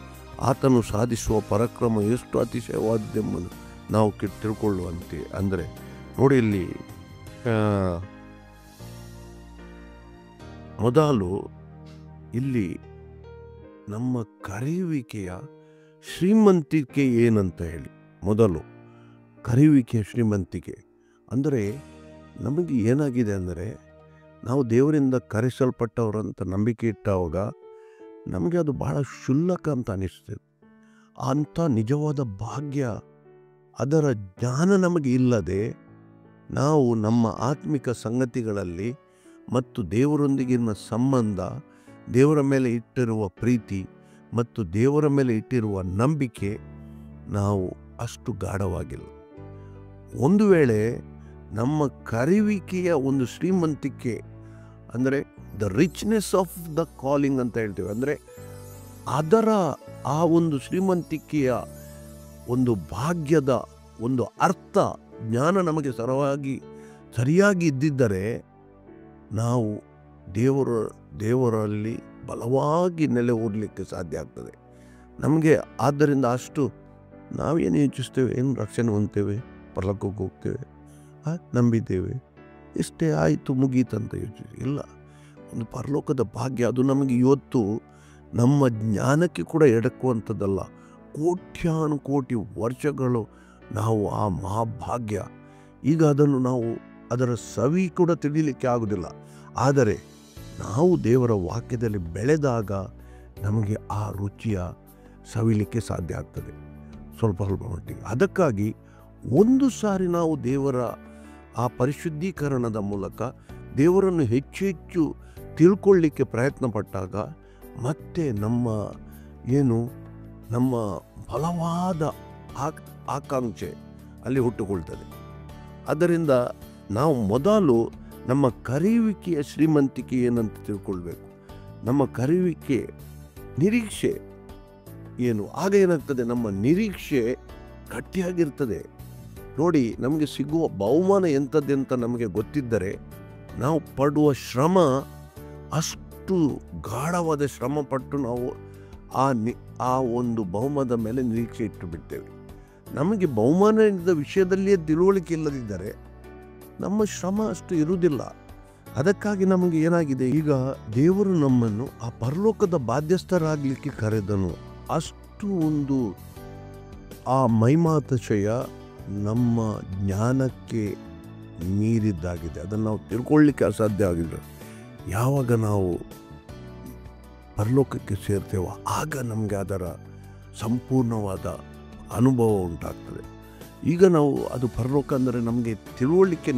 ಆತನು ಸಾಧಿಸುವ ಪರಾಕ್ರಮ ಎಷ್ಟು ಅತಿಶಯವಾದದ್ದೆಂಬುದು ನಾವು ತಿಳ್ಕೊಳ್ಳುವಂತೆ. ಅಂದರೆ ನೋಡಿ, ಇಲ್ಲಿ ಮೊದಲು ಇಲ್ಲಿ ನಮ್ಮ ಕರೆಯುವಿಕೆಯ ಶ್ರೀಮಂತಿಕೆ ಏನಂತ ಹೇಳಿ, ಮೊದಲು ಕರೆಯುವಿಕೆಯ ಶ್ರೀಮಂತಿಕೆ ಅಂದರೆ ನಮಗೆ ಏನಾಗಿದೆ ಅಂದರೆ, ನಾವು ದೇವರಿಂದ ಕರೆಸಲ್ಪಟ್ಟವರಂತ ನಂಬಿಕೆ ಇಟ್ಟಾಗ ನಮಗೆ ಅದು ಬಹಳ ಕ್ಷುಲ್ಲಕ ಅಂತ ಅನಿಸ್ತದೆ. ಅಂಥ ನಿಜವಾದ ಭಾಗ್ಯ, ಅದರ ಜ್ಞಾನ ನಮಗೆ ಇಲ್ಲದೆ ನಾವು ನಮ್ಮ ಆತ್ಮಿಕ ಸಂಗತಿಗಳಲ್ಲಿ ಮತ್ತು ದೇವರೊಂದಿಗಿನ ಸಂಬಂಧ, ದೇವರ ಮೇಲೆ ಇಟ್ಟಿರುವ ಪ್ರೀತಿ ಮತ್ತು ದೇವರ ಮೇಲೆ ಇಟ್ಟಿರುವ ನಂಬಿಕೆ ನಾವು ಅಷ್ಟು ಗಾಢವಾಗಿಲ್ಲ. ಒಂದು ವೇಳೆ ನಮ್ಮ ಕರೆಯುವಿಕೆಯ ಒಂದು ಶ್ರೀಮಂತಿಕೆ ಅಂದರೆ the richness of the calling ಅಂತ ಹೇಳ್ತೇವೆ, ಅಂದರೆ ಅದರ ಆ ಒಂದು ಶ್ರೀಮಂತಿಕೆಯ ಒಂದು ಭಾಗ್ಯದ ಒಂದು ಅರ್ಥ ಜ್ಞಾನ ನಮಗೆ ಸರಿಯಾಗಿ ಇದ್ದಿದ್ದರೆ ನಾವು ದೇವರಲ್ಲಿ ಬಲವಾಗಿ ನೆಲೆ ಓಡಲಿಕ್ಕೆ ಸಾಧ್ಯ ಆಗ್ತದೆ ನಮಗೆ. ಆದ್ದರಿಂದ ಅಷ್ಟು ನಾವೇನು ಯೋಚಿಸ್ತೇವೆ, ಏನು ರಕ್ಷಣೆ ಹೊಂದ್ತೇವೆ, ಪರಲೋಕಕ್ಕೆ ಹೋಗ್ತೇವೆ, ನಂಬಿದ್ದೇವೆ, ಇಷ್ಟೇ ಆಯಿತು ಮುಗೀತಂತ ಯೋಚಿಸಿ ಇಲ್ಲ. ಒಂದು ಪರಲೋಕದ ಭಾಗ್ಯ ಅದು ನಮಗೆ ಇವತ್ತು ನಮ್ಮ ಜ್ಞಾನಕ್ಕೆ ಕೂಡ ಎಡಕುವಂಥದ್ದಲ್ಲ. ಕೋಟ್ಯಾನುಕೋಟಿ ವರ್ಷಗಳು ನಾವು ಆ ಮಹಾಭಾಗ್ಯ, ಈಗ ಅದನ್ನು ನಾವು ಅದರ ಸವಿ ಕೂಡ ತಿಳಿಲಿಕ್ಕೆ ಆಗುವುದಿಲ್ಲ. ಆದರೆ ನಾವು ದೇವರ ವಾಕ್ಯದಲ್ಲಿ ಬೆಳೆದಾಗ ನಮಗೆ ಆ ರುಚಿಯ ಸವಿಲಿಕ್ಕೆ ಸಾಧ್ಯ ಆಗ್ತದೆ ಸ್ವಲ್ಪ ಮಟ್ಟಿಗೆ. ಅದಕ್ಕಾಗಿ ಒಂದು ಸಾರಿ ನಾವು ದೇವರ ಆ ಪರಿಶುದ್ಧೀಕರಣದ ಮೂಲಕ ದೇವರನ್ನು ಹೆಚ್ಚು ಹೆಚ್ಚು ತಿಳ್ಕೊಳ್ಳಿಕ್ಕೆ ಪ್ರಯತ್ನ ಪಟ್ಟಾಗ ಮತ್ತೆ ನಮ್ಮ ಬಲವಾದ ಆಕಾಂಕ್ಷೆ ಅಲ್ಲಿ ಹುಟ್ಟುಕೊಳ್ತದೆ. ಅದರಿಂದ ನಾವು ಮೊದಲು ನಮ್ಮ ಕರೆಯುವಿಕೆಯ ಶ್ರೀಮಂತಿಕೆ ಏನಂತ ತಿಳ್ಕೊಳ್ಬೇಕು. ನಮ್ಮ ಕರೆಯುವಿಕೆ ನಿರೀಕ್ಷೆ ಏನು, ಆಗ ಏನಾಗ್ತದೆ, ನಮ್ಮ ನಿರೀಕ್ಷೆ ಗಟ್ಟಿಯಾಗಿರ್ತದೆ. ನೋಡಿ, ನಮಗೆ ಸಿಗುವ ಬಹುಮಾನ ಎಂಥದ್ದೆಂತ ನಮಗೆ ಗೊತ್ತಿದ್ದರೆ ನಾವು ಪಡುವ ಶ್ರಮ ಅಷ್ಟು ಗಾಢವಾದ ಶ್ರಮ ಪಟ್ಟು ನಾವು ಆ ಒಂದು ಬಹುಮಾನದ ಮೇಲೆ ನಿರೀಕ್ಷೆ ಇಟ್ಟು ಬಿಡ್ತೇವೆ. ನಮಗೆ ಬಹುಮಾನದ ವಿಷಯದಲ್ಲಿಯೇ ತಿಳುವಳಿಕೆ ಇಲ್ಲದಿದ್ದರೆ ನಮ್ಮ ಶ್ರಮ ಅಷ್ಟು ಇರುವುದಿಲ್ಲ. ಅದಕ್ಕಾಗಿ ನಮಗೆ ಏನಾಗಿದೆ, ಈಗ ದೇವರು ನಮ್ಮನ್ನು ಆ ಪರಲೋಕದ ಬಾಧ್ಯಸ್ಥರಾಗಲಿಕ್ಕೆ ಕರೆದನು. ಅಷ್ಟು ಒಂದು ಆ ಮಹಿಮಾತಿಶಯ ನಮ್ಮ ಜ್ಞಾನಕ್ಕೆ ಮೀರಿದ್ದಾಗಿದೆ. ಅದನ್ನು ನಾವು ತಿಳ್ಕೊಳ್ಳಿಕ್ಕೆ ಅಸಾಧ್ಯ ಆಗಿದೆ. ಯಾವಾಗ ನಾವು ಪರಲೋಕಕ್ಕೆ ಸೇರ್ತೇವೋ ಆಗ ನಮಗೆ ಅದರ ಸಂಪೂರ್ಣವಾದ ಅನುಭವ ಉಂಟಾಗ್ತದೆ. ಈಗ ನಾವು ಅದು ಪರಲೋಕ ಅಂದರೆ ನಮಗೆ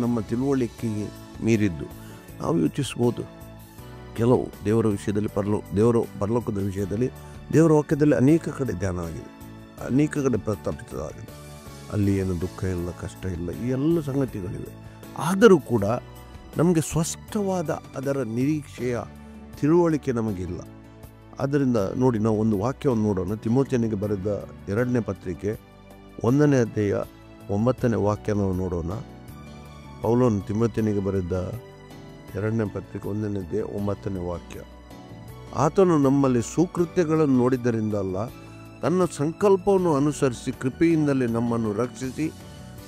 ನಮ್ಮ ತಿಳುವಳಿಕೆಗೆ ಮೀರಿದ್ದು. ನಾವು ಯೋಚಿಸ್ಬೋದು, ಕೆಲವು ದೇವರ ವಿಷಯದಲ್ಲಿ ಪರಲೋಕದ ವಿಷಯದಲ್ಲಿ ದೇವರ ವಾಕ್ಯದಲ್ಲಿ ಅನೇಕ ಕಡೆ ಧ್ಯಾನ ಆಗಿದೆ, ಅನೇಕ ಕಡೆ ಪ್ರಸ್ತಾಪಿತವಾಗಿದೆ. ಅಲ್ಲಿ ಏನು ದುಃಖ ಇಲ್ಲ, ಕಷ್ಟ ಇಲ್ಲ, ಈ ಎಲ್ಲ ಸಂಗತಿಗಳಿವೆ. ಆದರೂ ಕೂಡ ನಮಗೆ ಸ್ಪಷ್ಟವಾದ ಅದರ ನಿರೀಕ್ಷೆಯ ತಿಳುವಳಿಕೆ ನಮಗಿಲ್ಲ. ಆದ್ದರಿಂದ ನೋಡಿ, ನಾವು ಒಂದು ವಾಕ್ಯವನ್ನು ನೋಡೋಣ. ತಿಮೋಥೆಯನಿಗೆ ಬರೆದ 2ನೇ ಪತ್ರಿಕೆ 1ನೇ ಅಧ್ಯಾಯ 9ನೇ ವಾಕ್ಯ ನಾವು ನೋಡೋಣ. ಪೌಲನು ತಿಮೋಥೆಯನಿಗೆ ಬರೆದ 2ನೇ ಪತ್ರಿಕೆ 1ನೇ ಅಧ್ಯಾಯ 9ನೇ ವಾಕ್ಯ. ಆತನು ನಮ್ಮಲ್ಲಿ ಸುಕೃತ್ಯಗಳನ್ನು ನೋಡಿದ್ದರಿಂದ ಅಲ್ಲ, ತನ್ನ ಸಂಕಲ್ಪವನ್ನು ಅನುಸರಿಸಿ ಕೃಪೆಯಿಂದಲೇ ನಮ್ಮನ್ನು ರಕ್ಷಿಸಿ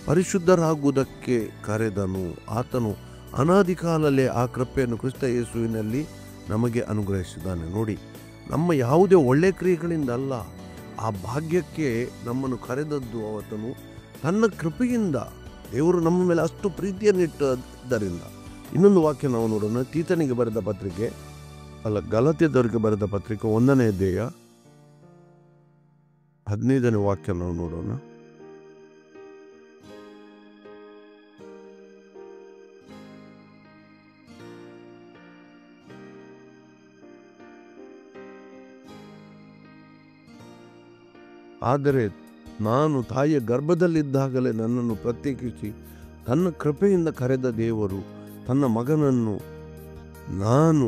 ಪರಿಶುದ್ಧರಾಗುವುದಕ್ಕೆ ಕರೆದನು. ಆತನು ಅನಾದಿ ಕಾಲಲ್ಲೇ ಆ ಕೃಪೆಯನ್ನು ಕ್ರಿಸ್ತ ಯೇಸುವಿನಲ್ಲಿ ನಮಗೆ ಅನುಗ್ರಹಿಸಿದ್ದಾನೆ. ನೋಡಿ, ನಮ್ಮ ಯಾವುದೇ ಒಳ್ಳೆ ಕ್ರಿಯೆಗಳಿಂದ ಅಲ್ಲ, ಆ ಭಾಗ್ಯಕ್ಕೆ ನಮ್ಮನ್ನು ಕರೆದದ್ದು ಆತನು ತನ್ನ ಕೃಪೆಯಿಂದ. ದೇವರು ನಮ್ಮ ಮೇಲೆ ಅಷ್ಟು ಪ್ರೀತಿಯನ್ನಿಟ್ಟದ್ದರಿಂದ. ಇನ್ನೊಂದು ವಾಕ್ಯ ನಾವು ನೋಡೋಣ. ತೀತನಿಗೆ ಬರೆದ ಪತ್ರಿಕೆ ಗಲಾತ್ಯದವರಿಗೆ ಬರೆದ ಪತ್ರಿಕೆ 1ನೇ ಅಧ್ಯಾಯ 15ನೇ ವಾಕ್ಯ ನಾವು ನೋಡೋಣ. ಆದರೆ ನಾನು ತಾಯಿಯ ಗರ್ಭದಲ್ಲಿದ್ದಾಗಲೇ ನನ್ನನ್ನು ಪ್ರತ್ಯೇಕಿಸಿ ತನ್ನ ಕೃಪೆಯಿಂದ ಕರೆದ ದೇವರು ತನ್ನ ಮಗನನ್ನು ನಾನು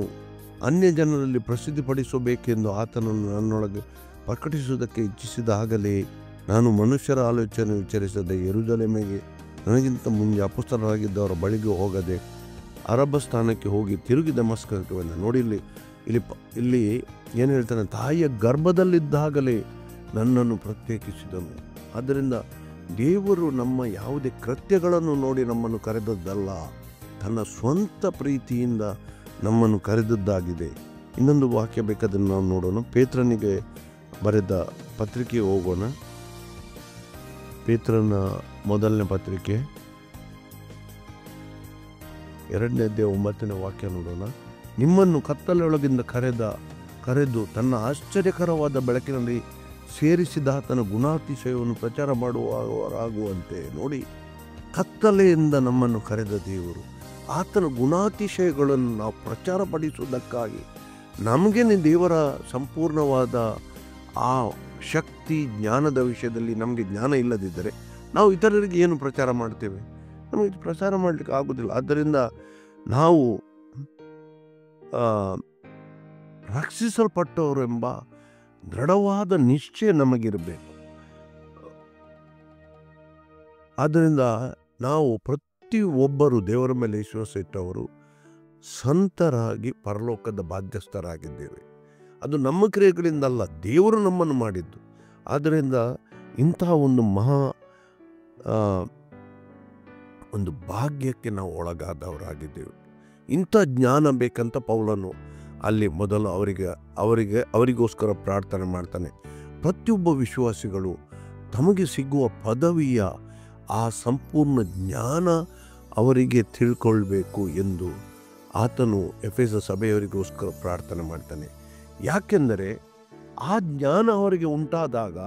ಅನ್ಯ ಜನರಲ್ಲಿ ಪ್ರಸಿದ್ಧಿಪಡಿಸಬೇಕೆಂದು ಆತನನ್ನು ನನ್ನೊಳಗೆ ಪ್ರಕಟಿಸುವುದಕ್ಕೆ ಇಚ್ಛಿಸಿದಾಗಲೇ ನಾನು ಮನುಷ್ಯರ ಆಲೋಚನೆ ವಿಚಾರಿಸದೆ ಯೆರೂಸಲೇಮಿಗೆ ನನಗಿಂತ ಮುಂದೆ ಅಪೊಸ್ತಲರಾಗಿದ್ದವರ ಬಳಿಗೆ ಹೋಗದೆ ಅರಬ ಸ್ಥಾನಕ್ಕೆ ಹೋಗಿ ತಿರುಗಿ ದಮಸ್ಕಕ್ಕೆ ಬಂದೆ. ನೋಡಿ, ಇಲ್ಲಿ ಏನು ಹೇಳ್ತಾನೆ? ತಾಯಿಯ ಗರ್ಭದಲ್ಲಿದ್ದಾಗಲೇ ನನ್ನನ್ನು ಪ್ರತ್ಯೇಕಿಸಿದನು. ಆದ್ದರಿಂದ ದೇವರು ನಮ್ಮ ಯಾವುದೇ ಕೃತ್ಯಗಳನ್ನು ನೋಡಿ ನಮ್ಮನ್ನು ಕರೆದದ್ದಲ್ಲ, ತನ್ನ ಸ್ವಂತ ಪ್ರೀತಿಯಿಂದ ನಮ್ಮನ್ನು ಕರೆದದ್ದಾಗಿದೆ. ಇನ್ನೊಂದು ವಾಕ್ಯ ಬೇಕಾದ್ರೆ ನಾವು ನೋಡೋಣ. ಪೇತ್ರನಿಗೆ ಬರೆದ ಪತ್ರಿಕೆ ಹೋಗೋಣ. ಪೇತ್ರನ 1ನೇ ಪತ್ರಿಕೆ 2ನೇ ಅಧ್ಯಾಯ 9ನೇ ವಾಕ್ಯ ನೋಡೋಣ. ನಿಮ್ಮನ್ನು ಕತ್ತಲೆಯೊಳಗಿಂದ ಕರೆದು ತನ್ನ ಆಶ್ಚರ್ಯಕರವಾದ ಬೆಳಕಿನಲ್ಲಿ ಸೇರಿಸಿದ ಆತನ ಗುಣಾತಿಶಯವನ್ನು ಪ್ರಚಾರ ಮಾಡುವವರಾಗುವಂತೆ. ನೋಡಿ, ಕತ್ತಲೆಯಿಂದ ನಮ್ಮನ್ನು ಕರೆದ ದೇವರು ಆತನ ಗುಣಾತಿಶಯಗಳನ್ನು ನಾವು ಪ್ರಚಾರಪಡಿಸುವುದಕ್ಕಾಗಿ. ನಮಗೇನೆ ದೇವರ ಸಂಪೂರ್ಣವಾದ ಆ ಶಕ್ತಿ ಜ್ಞಾನದ ವಿಷಯದಲ್ಲಿ ನಮಗೆ ಜ್ಞಾನ ಇಲ್ಲದಿದ್ದರೆ ನಾವು ಇತರರಿಗೆ ಏನು ಪ್ರಚಾರ ಮಾಡ್ತೇವೆ? ನಮಗೆ ಪ್ರಚಾರ ಮಾಡಲಿಕ್ಕೆ ಆಗೋದಿಲ್ಲ. ಆದ್ದರಿಂದ ನಾವು ರಕ್ಷಿಸಲ್ಪಟ್ಟವರು ಎಂಬ ದೃಢವಾದ ನಿಶ್ಚಯ ನಮಗಿರಬೇಕು. ಆದ್ದರಿಂದ ನಾವು ಪ್ರತಿಯೊಬ್ಬರು ದೇವರ ಮೇಲೆ ವಿಶ್ವಾಸ ಇಟ್ಟವರು ಸಂತರಾಗಿ ಪರಲೋಕದ ಬಾಧ್ಯಸ್ಥರಾಗಿದ್ದೇವೆ. ಅದು ನಮ್ಮ ಕ್ರಿಯೆಗಳಿಂದಲ್ಲ, ದೇವರು ನಮ್ಮನ್ನು ಮಾಡಿದ್ದು. ಆದ್ದರಿಂದ ಇಂತಹ ಒಂದು ಭಾಗ್ಯಕ್ಕೆ ನಾವು ಒಳಗಾದವರಾಗಿದ್ದೇವೆ. ಇಂಥ ಜ್ಞಾನ ಬೇಕಂತ ಪೌಲನು ಅಲ್ಲಿ ಮೊದಲು ಅವರಿಗೋಸ್ಕರ ಪ್ರಾರ್ಥನೆ ಮಾಡ್ತಾನೆ. ಪ್ರತಿಯೊಬ್ಬ ವಿಶ್ವಾಸಿಗಳು ತಮಗೆ ಸಿಗುವ ಪದವಿಯ ಆ ಸಂಪೂರ್ಣ ಜ್ಞಾನ ಅವರಿಗೆ ತಿಳ್ಕೊಳ್ಬೇಕು ಎಂದು ಆತನು ಎಫೆಸ ಸಭೆಯವರಿಗೋಸ್ಕರ ಪ್ರಾರ್ಥನೆ ಮಾಡ್ತಾನೆ. ಯಾಕೆಂದರೆ ಆ ಜ್ಞಾನ ಅವರಿಗೆ ಉಂಟಾದಾಗ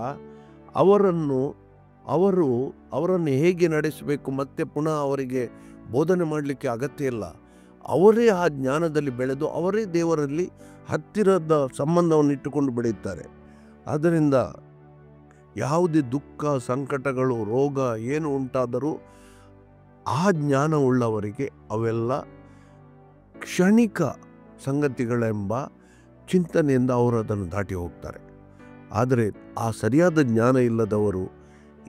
ಅವರನ್ನು ಹೇಗೆ ನಡೆಸಬೇಕು ಮತ್ತೆ ಪುನಃ ಅವರಿಗೆ ಬೋಧನೆ ಮಾಡಲಿಕ್ಕೆ ಅಗತ್ಯ ಇಲ್ಲ. ಅವರೇ ಆ ಜ್ಞಾನದಲ್ಲಿ ಬೆಳೆದು ಅವರೇ ದೇವರಲ್ಲಿ ಹತ್ತಿರದ ಸಂಬಂಧವನ್ನು ಇಟ್ಟುಕೊಂಡು ಬೆಳೆಯುತ್ತಾರೆ. ಆದ್ದರಿಂದ ಯಾವುದೇ ದುಃಖ, ಸಂಕಟಗಳು, ರೋಗ ಏನು ಉಂಟಾದರೂ ಆ ಜ್ಞಾನ ಉಳ್ಳವರಿಗೆ ಅವೆಲ್ಲ ಕ್ಷಣಿಕ ಸಂಗತಿಗಳೆಂಬ ಚಿಂತನೆಯಿಂದ ಅವರು ಅದನ್ನು ದಾಟಿ ಹೋಗ್ತಾರೆ. ಆದರೆ ಆ ಸರಿಯಾದ ಜ್ಞಾನ ಇಲ್ಲದವರು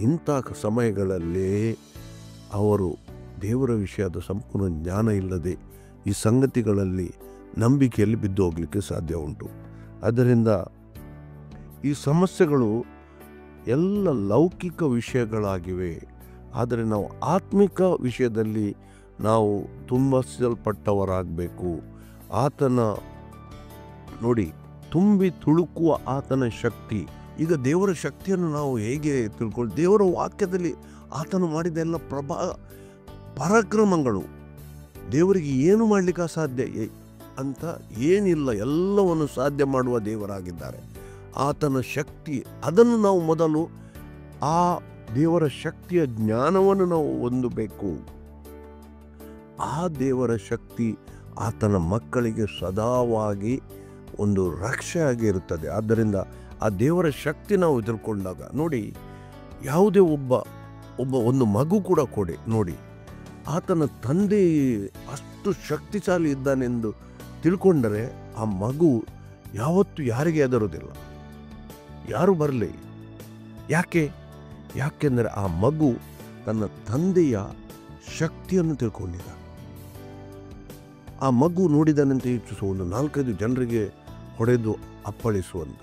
ಇಂಥ ಸಮಯಗಳಲ್ಲೇ ಅವರು ದೇವರ ವಿಷಯದ ಸಂಪೂರ್ಣ ಜ್ಞಾನ ಇಲ್ಲದೆ ಈ ಸಂಗತಿಗಳಲ್ಲಿ ನಂಬಿಕೆಯಲ್ಲಿ ಬಿದ್ದು ಹೋಗಲಿಕ್ಕೆ ಸಾಧ್ಯ ಉಂಟು. ಆದ್ದರಿಂದ ಈ ಸಮಸ್ಯೆಗಳು ಎಲ್ಲ ಲೌಕಿಕ ವಿಷಯಗಳಾಗಿವೆ. ಆದರೆ ನಾವು ಆತ್ಮಿಕ ವಿಷಯದಲ್ಲಿ ನಾವು ತುಂಬಿಸಲ್ಪಟ್ಟವರಾಗಬೇಕು. ಆತನ ನೋಡಿ, ತುಂಬಿ ತುಳುಕುವ ಆತನ ಶಕ್ತಿ. ಈಗ ದೇವರ ಶಕ್ತಿಯನ್ನು ನಾವು ಹೇಗೆ ತಿಳ್ಕೊಳ್ಳಿ? ದೇವರ ವಾಕ್ಯದಲ್ಲಿ ಆತನು ಮಾಡಿದ ಎಲ್ಲ ಪರಾಕ್ರಮಗಳು, ದೇವರಿಗೆ ಏನು ಮಾಡಲಿಕ್ಕೆ ಅಸಾಧ್ಯ ಅಂತ ಏನಿಲ್ಲ, ಎಲ್ಲವನ್ನು ಸಾಧ್ಯ ಮಾಡುವ ದೇವರಾಗಿದ್ದಾರೆ. ಆತನ ಶಕ್ತಿ, ಅದನ್ನು ನಾವು ಮೊದಲು ಆ ದೇವರ ಶಕ್ತಿಯ ಜ್ಞಾನವನ್ನು ನಾವು ಹೊಂದಬೇಕು. ಆ ದೇವರ ಶಕ್ತಿ ಆತನ ಮಕ್ಕಳಿಗೆ ಸದಾವಾಗಿ ಒಂದು ರಕ್ಷೆಯಾಗಿ ಇರುತ್ತದೆ. ಆದ್ದರಿಂದ ಆ ದೇವರ ಶಕ್ತಿ ನಾವು ತಿಳ್ಕೊಂಡಾಗ ನೋಡಿ, ಯಾವುದೇ ಒಂದು ಮಗು ಕೂಡ ನೋಡಿ, ಆತನ ತಂದೆ ಅಷ್ಟು ಶಕ್ತಿಶಾಲಿ ಇದ್ದಾನೆಂದು ತಿಳ್ಕೊಂಡರೆ ಆ ಮಗು ಯಾವತ್ತೂ ಯಾರಿಗೆ ಹೆದರೋದಿಲ್ಲ. ಯಾರು ಬರಲಿ. ಯಾಕೆಂದರೆ ಆ ಮಗು ತನ್ನ ತಂದೆಯ ಶಕ್ತಿಯನ್ನು ತಿಳ್ಕೊಂಡಿದ್ದ. ಆ ಮಗು ನೋಡಿದನಂತೆ ಇಚ್ಛಿಸುವುದು 4-5 ಜನರಿಗೆ ಹೊಡೆದು ಅಪ್ಪಳಿಸುವಂತ.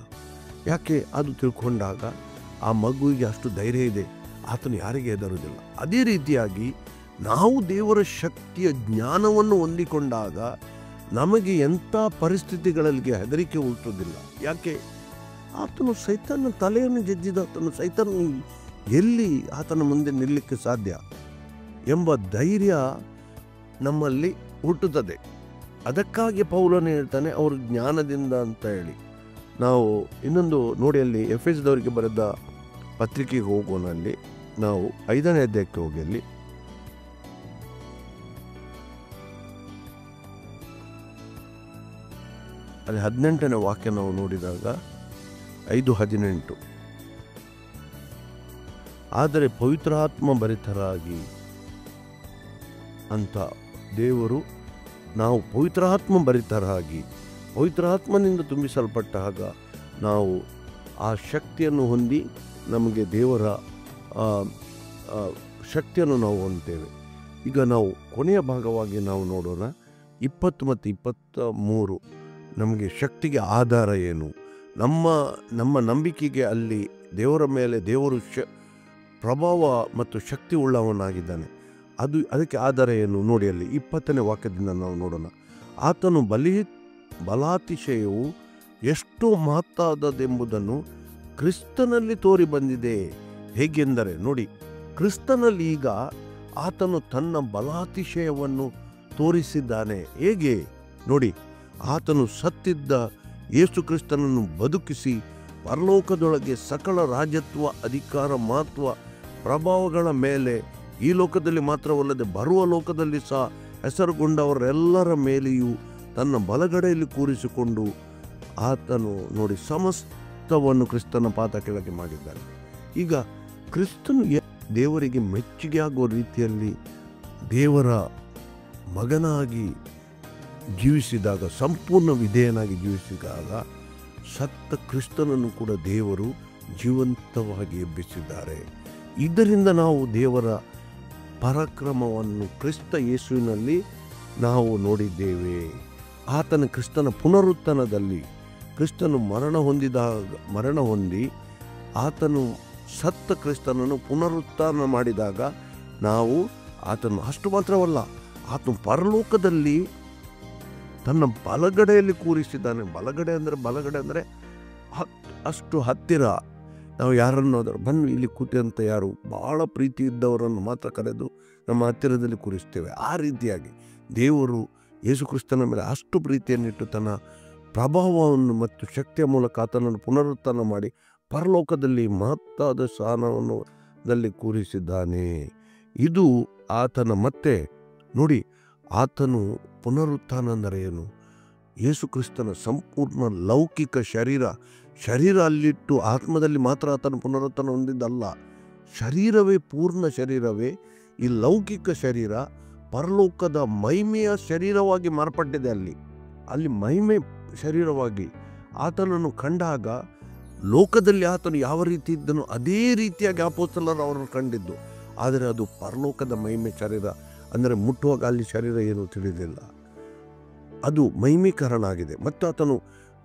ಯಾಕೆ? ಅದು ತಿಳ್ಕೊಂಡಾಗ ಆ ಮಗುವಿಗೆ ಅಷ್ಟು ಧೈರ್ಯ ಇದೆ, ಆತನು ಯಾರಿಗೆ ಹೆದರುವುದಿಲ್ಲ. ಅದೇ ರೀತಿಯಾಗಿ ನಾವು ದೇವರ ಶಕ್ತಿಯ ಜ್ಞಾನವನ್ನು ಹೊಂದಿಕೊಂಡಾಗ ನಮಗೆ ಎಂಥ ಪರಿಸ್ಥಿತಿಗಳಲ್ಲಿ ಹೆದರಿಕೆ ಹುಟ್ಟುವುದಿಲ್ಲ. ಯಾಕೆ? ಆತನು ಸೈತಾನ ತಲೆಯನ್ನು ಜಜ್ಜಿದ ಸೈತಾನ ಎಲ್ಲಿ ಆತನ ಮುಂದೆ ನಿಲ್ಲಕ್ಕೆ ಸಾಧ್ಯ ಎಂಬ ಧೈರ್ಯ ನಮ್ಮಲ್ಲಿ ಹುಟ್ಟುತ್ತದೆ. ಅದಕ್ಕಾಗಿ ಪೌಲನು ಹೇಳ್ತಾನೆ ಅವರು ಜ್ಞಾನದಿಂದ ಅಂತ ಹೇಳಿ. ನಾವು ಇನ್ನೊಂದು ನೋಡಿ, ಅಲ್ಲಿ ಎಫೆಸದವರಿಗೆ ಬರೆದ ಪತ್ರಿಕೆಗೆ ಹೋಗೋನಲ್ಲಿ ನಾವು 5ನೇ ಅಧ್ಯಾಯಕ್ಕೆ ಹೋಗಿ ಅಲ್ಲಿ ಅಲ್ಲಿ 18ನೇ ವಾಕ್ಯ ನಾವು ನೋಡಿದಾಗ 5:18, ಆದರೆ ಪವಿತ್ರಾತ್ಮ ಭರಿತರಾಗಿ ಅಂತ ದೇವರು, ನಾವು ಪವಿತ್ರಾತ್ಮ ಭರಿತರಾಗಿ ಪವಿತ್ರಾತ್ಮನಿಂದ ತುಂಬಿಸಲ್ಪಟ್ಟಾಗ ನಾವು ಆ ಶಕ್ತಿಯನ್ನು ಹೊಂದಿ ನಮಗೆ ದೇವರ ಶಕ್ತಿಯನ್ನು ನಾವು ಹೊಂದ್ತೇವೆ. ಈಗ ನಾವು ಕೊನೆಯ ಭಾಗವಾಗಿ ನಾವು ನೋಡೋಣ. 20 ಮತ್ತು 23 ನಮಗೆ ಶಕ್ತಿಗೆ ಆಧಾರ ಏನು, ನಮ್ಮ ನಂಬಿಕೆಗೆ ಅಲ್ಲಿ ದೇವರ ಮೇಲೆ ದೇವರು ಪ್ರಭಾವ ಮತ್ತು ಶಕ್ತಿ ಉಳ್ಳವನಾಗಿದ್ದಾನೆ, ಅದಕ್ಕೆ ಆಧಾರ ಏನು ನೋಡಿ. ಅಲ್ಲಿ 20ನೇ ವಾಕ್ಯದಿಂದ ನಾವು ನೋಡೋಣ. ಆತನು ಬಲಾತಿಶಯವು ಎಷ್ಟು ಮಹತ್ತಾದದೆಂಬುದನ್ನು ಕ್ರಿಸ್ತನಲ್ಲಿ ತೋರಿ ಬಂದಿದೆ. ಹೇಗೆಂದರೆ ನೋಡಿ, ಕ್ರಿಸ್ತನಲ್ಲಿ ಈಗ ಆತನು ತನ್ನ ಬಲಾತಿಶಯವನ್ನು ತೋರಿಸಿದ್ದಾನೆ. ಹೇಗೆ ನೋಡಿ, ಆತನು ಸತ್ತಿದ್ದ ಯೇಸು ಕ್ರಿಸ್ತನನ್ನು ಬದುಕಿಸಿ ಪರಲೋಕದೊಳಗೆ ಸಕಲ ರಾಜತ್ವ, ಅಧಿಕಾರ, ಮಹತ್ವ, ಪ್ರಭಾವಗಳ ಮೇಲೆ ಈ ಲೋಕದಲ್ಲಿ ಮಾತ್ರವಲ್ಲದೆ ಬರುವ ಲೋಕದಲ್ಲಿ ಸಹ ಹೆಸರುಗೊಂಡವರೆಲ್ಲರ ಮೇಲೆಯೂ ತನ್ನ ಬಲಗಡೆಯಲ್ಲಿ ಕೂರಿಸಿಕೊಂಡು ಆತನು ನೋಡಿ ಸಮಸ್ತವನ್ನು ಕ್ರಿಸ್ತನ ಪಾದ ಕೆಳಗೆ ಮಾಡಿದ್ದಾನೆ. ಈಗ ಕ್ರಿಸ್ತನು ದೇವರಿಗೆ ಮೆಚ್ಚುಗೆ ಆಗುವ ರೀತಿಯಲ್ಲಿ ದೇವರ ಮಗನಾಗಿ ಜೀವಿಸಿದಾಗ, ಸಂಪೂರ್ಣ ವಿಧೇಯನಾಗಿ ಜೀವಿಸಿದಾಗ ಸತ್ತ ಕ್ರಿಸ್ತನನ್ನು ಕೂಡ ದೇವರು ಜೀವಂತವಾಗಿ ಎಬ್ಬಿಸಿದ್ದಾರೆ. ಇದರಿಂದ ನಾವು ದೇವರ ಪರಾಕ್ರಮವನ್ನು ಕ್ರಿಸ್ತ ಯೇಸುವಿನಲ್ಲಿ ನಾವು ನೋಡಿದ್ದೇವೆ. ಆತನ ಕ್ರಿಸ್ತನ ಪುನರುತ್ಥಾನದಲ್ಲಿ ಕ್ರಿಸ್ತನು ಮರಣ ಹೊಂದಿ ಆತನು ಸತ್ತ ಕ್ರಿಸ್ತನನ್ನು ಪುನರುತ್ಥಾನ ಮಾಡಿದಾಗ ನಾವು ಆತನು ಅಷ್ಟು ಮಾತ್ರವಲ್ಲ, ಆತನು ಪರಲೋಕದಲ್ಲಿ ತನ್ನ ಬಲಗಡೆಯಲ್ಲಿ ಕೂರಿಸಿದ್ದಾನೆ. ಬಲಗಡೆ ಅಂದರೆ ಅಷ್ಟು ಹತ್ತಿರ. ನಾವು ಯಾರನ್ನು ಬನ್ನಿ ಇಲ್ಲಿ ಕೂತಿ ಅಂತ ಯಾರು ಭಾಳ ಪ್ರೀತಿ ಇದ್ದವರನ್ನು ಮಾತ್ರ ಕರೆದು ನಮ್ಮ ಹತ್ತಿರದಲ್ಲಿ ಕೂರಿಸ್ತೇವೆ. ಆ ರೀತಿಯಾಗಿ ದೇವರು ಯೇಸು ಕ್ರಿಸ್ತನ ಮೇಲೆ ಅಷ್ಟು ಪ್ರೀತಿಯನ್ನಿಟ್ಟು ತನ್ನ ಪ್ರಭಾವವನ್ನು ಮತ್ತು ಶಕ್ತಿಯ ಮೂಲಕ ಆತನನ್ನು ಪುನರುತ್ಥಾನ ಮಾಡಿ ಪರಲೋಕದಲ್ಲಿ ಮಹತ್ತಾದ ಸ್ಥಾನವನ್ನು ಕೂರಿಸಿದ್ದಾನೆ. ಇದು ಆತನ ಮತ್ತೆ ನೋಡಿ, ಆತನು ಪುನರುತ್ಥಾನ ಅಂದರೆ ಏನು? ಯೇಸು ಕ್ರಿಸ್ತನ ಸಂಪೂರ್ಣ ಲೌಕಿಕ ಶರೀರ ಅಲ್ಲಿಟ್ಟು ಆತ್ಮದಲ್ಲಿ ಮಾತ್ರ ಆತನ ಪುನರುತ್ಥಾನ ಹೊಂದಿದ್ದಲ್ಲ. ಶರೀರವೇ, ಪೂರ್ಣ ಶರೀರವೇ ಈ ಲೌಕಿಕ ಶರೀರ ಪರಲೋಕದ ಮಹಿಮೆಯ ಶರೀರವಾಗಿ ಮಾರ್ಪಟ್ಟಿದೆ. ಅಲ್ಲಿ ಮಹಿಮೆ ಶರೀರವಾಗಿ ಆತನನ್ನು ಕಂಡಾಗ ಲೋಕದಲ್ಲಿ ಆತನು ಯಾವ ರೀತಿ ಇದ್ದನೋ ಅದೇ ರೀತಿಯಾಗಿ ಅಪೊಸ್ತಲರು ಅವರನ್ನು ಕಂಡಿದ್ದು. ಆದರೆ ಅದು ಪರಲೋಕದ ಮಹಿಮೆ ಶರೀರ ಅಂದರೆ ಮುಟ್ಟುವಾಗ ಅಲ್ಲಿ ಶರೀರ ಏನು ತಿಳಿದಿಲ್ಲ, ಅದು ಮಹಿಮೀಕರಣ ಆಗಿದೆ. ಮತ್ತು ಆತನು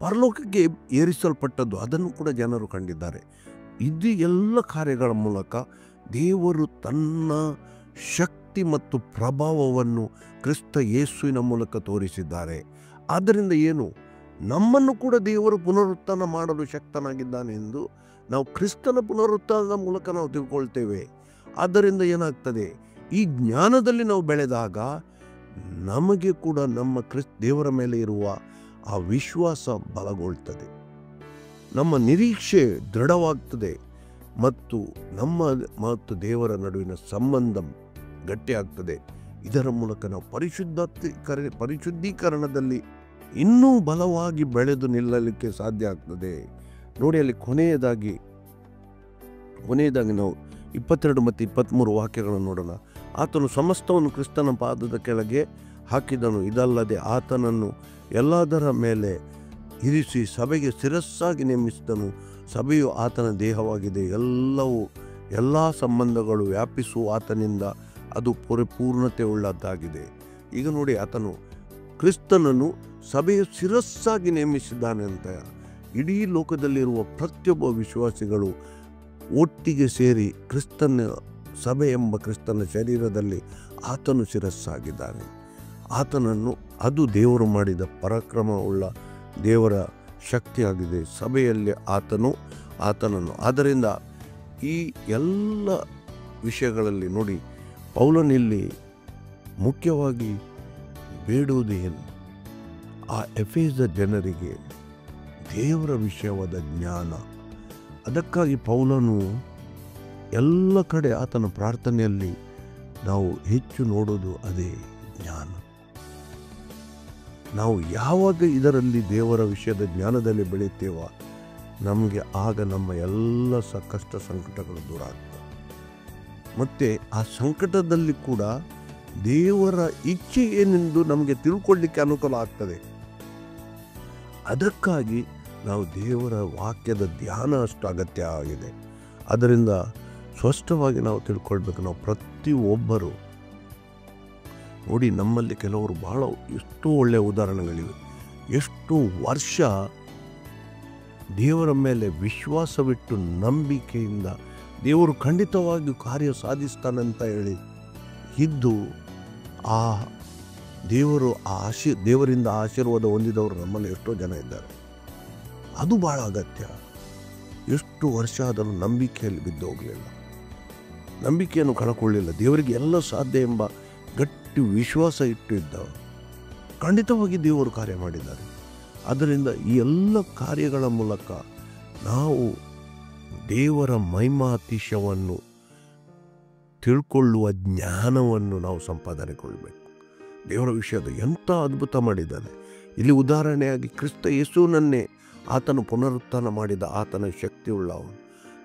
ಪರಲೋಕಕ್ಕೆ ಏರಿಸಲ್ಪಟ್ಟದ್ದು, ಅದನ್ನು ಕೂಡ ಜನರು ಕಂಡಿದ್ದಾರೆ. ಇದು ಎಲ್ಲ ಕಾರ್ಯಗಳ ಮೂಲಕ ದೇವರು ತನ್ನ ಶಕ್ತಿ ಮತ್ತು ಪ್ರಭಾವವನ್ನು ಕ್ರಿಸ್ತ ಯೇಸುವಿನ ಮೂಲಕ ತೋರಿಸಿದ್ದಾರೆ. ಆದ್ದರಿಂದ ಏನು, ನಮ್ಮನ್ನು ಕೂಡ ದೇವರು ಪುನರುತ್ಥಾನ ಮಾಡಲು ಶಕ್ತನಾಗಿದ್ದಾನೆ ಎಂದು ನಾವು ಕ್ರಿಸ್ತನ ಪುನರುತ್ಥಾನದ ಮೂಲಕ ನಾವು ತಿಳ್ಕೊಳ್ತೇವೆ. ಆದ್ದರಿಂದ ಏನಾಗ್ತದೆ, ಈ ಜ್ಞಾನದಲ್ಲಿ ನಾವು ಬೆಳೆದಾಗ ನಮಗೆ ಕೂಡ ನಮ್ಮ ದೇವರ ಮೇಲೆ ಇರುವ ಆ ವಿಶ್ವಾಸ ಬಲಗೊಳ್ತದೆ, ನಮ್ಮ ನಿರೀಕ್ಷೆ ದೃಢವಾಗ್ತದೆ ಮತ್ತು ನಮ್ಮ ಮತ್ತು ದೇವರ ನಡುವಿನ ಸಂಬಂಧ ಗಟ್ಟಿಯಾಗ್ತದೆ. ಇದರ ಮೂಲಕ ನಾವು ಪರಿಶುದ್ಧೀಕರಣದಲ್ಲಿ ಇನ್ನೂ ಬಲವಾಗಿ ಬೆಳೆದು ನಿಲ್ಲಲಿಕ್ಕೆ ಸಾಧ್ಯ ಆಗ್ತದೆ. ನೋಡಿ, ಅಲ್ಲಿ ಕೊನೆಯದಾಗಿ ನಾವು 22 ಮತ್ತು 23 ವಾಕ್ಯಗಳನ್ನು ನೋಡೋಣ. ಆತನು ಸಮಸ್ತವನ್ನು ಕ್ರಿಸ್ತನ ಪಾದದ ಕೆಳಗೆ ಹಾಕಿದನು, ಇದಲ್ಲದೆ ಆತನನ್ನು ಎಲ್ಲದರ ಮೇಲೆ ಇರಿಸಿ ಸಭೆಗೆ ಶಿರಸ್ಸಾಗಿ ನೇಮಿಸಿದನು. ಸಭೆಯು ಆತನ ದೇಹವಾಗಿದೆ. ಎಲ್ಲ ಸಂಬಂಧಗಳು ವ್ಯಾಪಿಸುವ ಆತನಿಂದ ಅದು ಪರಿಪೂರ್ಣತೆ ಉಳ್ಳದ್ದಾಗಿದೆ. ಈಗ ನೋಡಿ, ಆತನು ಕ್ರಿಸ್ತನನ್ನು ಸಭೆಯ ಶಿರಸ್ಸಾಗಿ ನೇಮಿಸಿದ್ದಾನೆ ಅಂತ. ಇಡೀ ಲೋಕದಲ್ಲಿರುವ ಪ್ರತಿಯೊಬ್ಬ ವಿಶ್ವಾಸಿಗಳು ಒಟ್ಟಿಗೆ ಸೇರಿ ಕ್ರಿಸ್ತನ ಸಭೆ ಎಂಬ ಕ್ರಿಸ್ತನ ಶರೀರದಲ್ಲಿ ಆತನು ಶಿರಸ್ಸಾಗಿದ್ದಾನೆ. ಆತನನ್ನು, ಅದು ದೇವರು ಮಾಡಿದ ಪರಾಕ್ರಮವುಳ್ಳ ದೇವರ ಶಕ್ತಿಯಾಗಿದೆ. ಸಭೆಯಲ್ಲಿ ಆತನನ್ನು ಆದ್ದರಿಂದ ಈ ಎಲ್ಲ ವಿಷಯಗಳಲ್ಲಿ ನೋಡಿ, ಪೌಲನಿಲ್ಲಿ ಮುಖ್ಯವಾಗಿ ಬೇಡುವುದು ಏನು? ಆ ಎಫೆಸ ಜನರಿಗೆ ದೇವರ ವಿಷಯವಾದ ಜ್ಞಾನ. ಅದಕ್ಕಾಗಿ ಪೌಲನು ಎಲ್ಲ ಕಡೆ ಆತನ ಪ್ರಾರ್ಥನೆಯಲ್ಲಿ ನಾವು ಹೆಚ್ಚು ನೋಡೋದು ಅದೇ ಜ್ಞಾನ. ನಾವು ಯಾವಾಗ ಇದರಲ್ಲಿ ದೇವರ ವಿಷಯದ ಜ್ಞಾನದಲ್ಲಿ ಬೆಳೆಯುತ್ತೇವೋ ನಮಗೆ ಆಗ ನಮ್ಮ ಎಲ್ಲ ಕಷ್ಟ ಸಂಕಟಗಳು ದೂರ ಆಗ್ತವೆ. ಮತ್ತು ಆ ಸಂಕಟದಲ್ಲಿ ಕೂಡ ದೇವರ ಇಚ್ಛೆ ಏನೆಂದು ನಮಗೆ ತಿಳ್ಕೊಳ್ಳಿಕ್ಕೆ ಅನುಕೂಲ ಆಗ್ತದೆ. ಅದಕ್ಕಾಗಿ ನಾವು ದೇವರ ವಾಕ್ಯದ ಧ್ಯಾನ ಅಷ್ಟು ಅಗತ್ಯ ಆಗಿದೆ. ಅದರಿಂದ ಸ್ಪಷ್ಟವಾಗಿ ನಾವು ತಿಳ್ಕೊಳ್ಬೇಕು. ನಾವು ಪ್ರತಿಯೊಬ್ಬರು ನೋಡಿ, ನಮ್ಮಲ್ಲಿ ಕೆಲವರು ಬಹಳ ಎಷ್ಟೋ ಒಳ್ಳೆಯ ಉದಾಹರಣೆಗಳಿವೆ. ಎಷ್ಟು ವರ್ಷ ದೇವರ ಮೇಲೆ ವಿಶ್ವಾಸವಿಟ್ಟು ನಂಬಿಕೆಯಿಂದ ದೇವರು ಖಂಡಿತವಾಗಿಯೂ ಕಾರ್ಯ ಸಾಧಿಸ್ತಾನಂತ ಹೇಳಿ ಇದ್ದು ಆ ದೇವರಿಂದ ಆಶೀರ್ವಾದ ಹೊಂದಿದವರು ನಮ್ಮಲ್ಲಿ ಎಷ್ಟೋ ಜನ ಇದ್ದಾರೆ. ಅದು ಬಹಳ ಅಗತ್ಯ. ಎಷ್ಟು ವರ್ಷ ಆದರೂ ನಂಬಿಕೆಯಲ್ಲಿ ಬಿದ್ದು ಹೋಗಲಿಲ್ಲ, ನಂಬಿಕೆಯನ್ನು ಕಳ್ಕೊಳ್ಳಿಲ್ಲ, ದೇವರಿಗೆ ಎಲ್ಲ ಸಾಧ್ಯ ಎಂಬ ಗಟ್ಟಿ ವಿಶ್ವಾಸ ಇಟ್ಟು ಇದ್ದವರು ಖಂಡಿತವಾಗಿ ದೇವರು ಕಾರ್ಯ ಮಾಡಿದ್ದಾರೆ. ಆದ್ದರಿಂದ ಈ ಎಲ್ಲ ಕಾರ್ಯಗಳ ಮೂಲಕ ನಾವು ದೇವರ ಮಹಿಮಾತಿಶಯವನ್ನು ತಿಳ್ಕೊಳ್ಳುವ ಜ್ಞಾನವನ್ನು ನಾವು ಸಂಪಾದನೆಗೊಳ್ಳಬೇಕು. ದೇವರ ವಿಷಯದ ಎಂಥ ಅದ್ಭುತ ಮಾಡಿದ್ದಾನೆ. ಇಲ್ಲಿ ಉದಾಹರಣೆಯಾಗಿ ಕ್ರಿಸ್ತ ಯೇಸುವನ್ನೇ ಆತನು ಪುನರುತ್ಥಾನ ಮಾಡಿದ ಆತನ ಶಕ್ತಿಯುಳ್ಳವನು.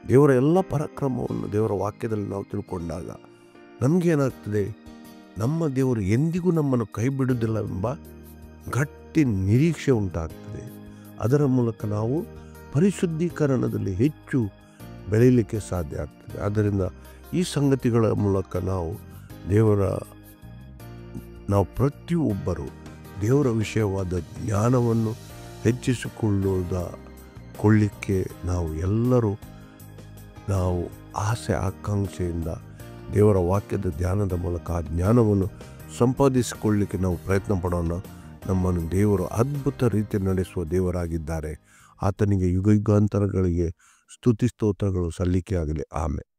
ದೇವರ ಎಲ್ಲ ಪರಾಕ್ರಮವನ್ನು ದೇವರ ವಾಕ್ಯದಲ್ಲಿ ನಾವು ತಿಳ್ಕೊಂಡಾಗ ನಮಗೇನಾಗ್ತದೆ? ನಮ್ಮ ದೇವರು ಎಂದಿಗೂ ನಮ್ಮನ್ನು ಕೈ ಬಿಡುವುದಿಲ್ಲ ಎಂಬ ಗಟ್ಟಿ ನಿರೀಕ್ಷೆ ಉಂಟಾಗ್ತದೆ. ಅದರ ಮೂಲಕ ನಾವು ಪರಿಶುದ್ಧೀಕರಣದಲ್ಲಿ ಹೆಚ್ಚು ಬೆಳೀಲಿಕ್ಕೆ ಸಾಧ್ಯ ಆಗ್ತದೆ. ಆದ್ದರಿಂದ ಈ ಸಂಗತಿಗಳ ಮೂಲಕ ನಾವು ಪ್ರತಿಯೊಬ್ಬರು ದೇವರ ವಿಷಯವಾದ ಜ್ಞಾನವನ್ನು ಹೆಚ್ಚಿಸಿಕೊಳ್ಳಿಕ್ಕೆ ನಾವು ಆಸೆ ಆಕಾಂಕ್ಷೆಯಿಂದ ದೇವರ ವಾಕ್ಯದ ಧ್ಯಾನದ ಮೂಲಕ ಆ ಜ್ಞಾನವನ್ನು ಸಂಪಾದಿಸಿಕೊಳ್ಳಲಿಕ್ಕೆ ನಾವು ಪ್ರಯತ್ನ ಪಡೋಣ. ನಮ್ಮನ್ನು ದೇವರು ಅದ್ಭುತ ರೀತಿ ನಡೆಸುವ ದೇವರಾಗಿದ್ದಾರೆ. ಆತನಿಗೆ ಯುಗ ಯುಗಾಂತರಗಳಿಗೆ ಸ್ತುತಿ ಸ್ತೋತ್ರಗಳು ಸಲ್ಲಿಕೆ ಆಗಲಿ. ಆಮೆನ್.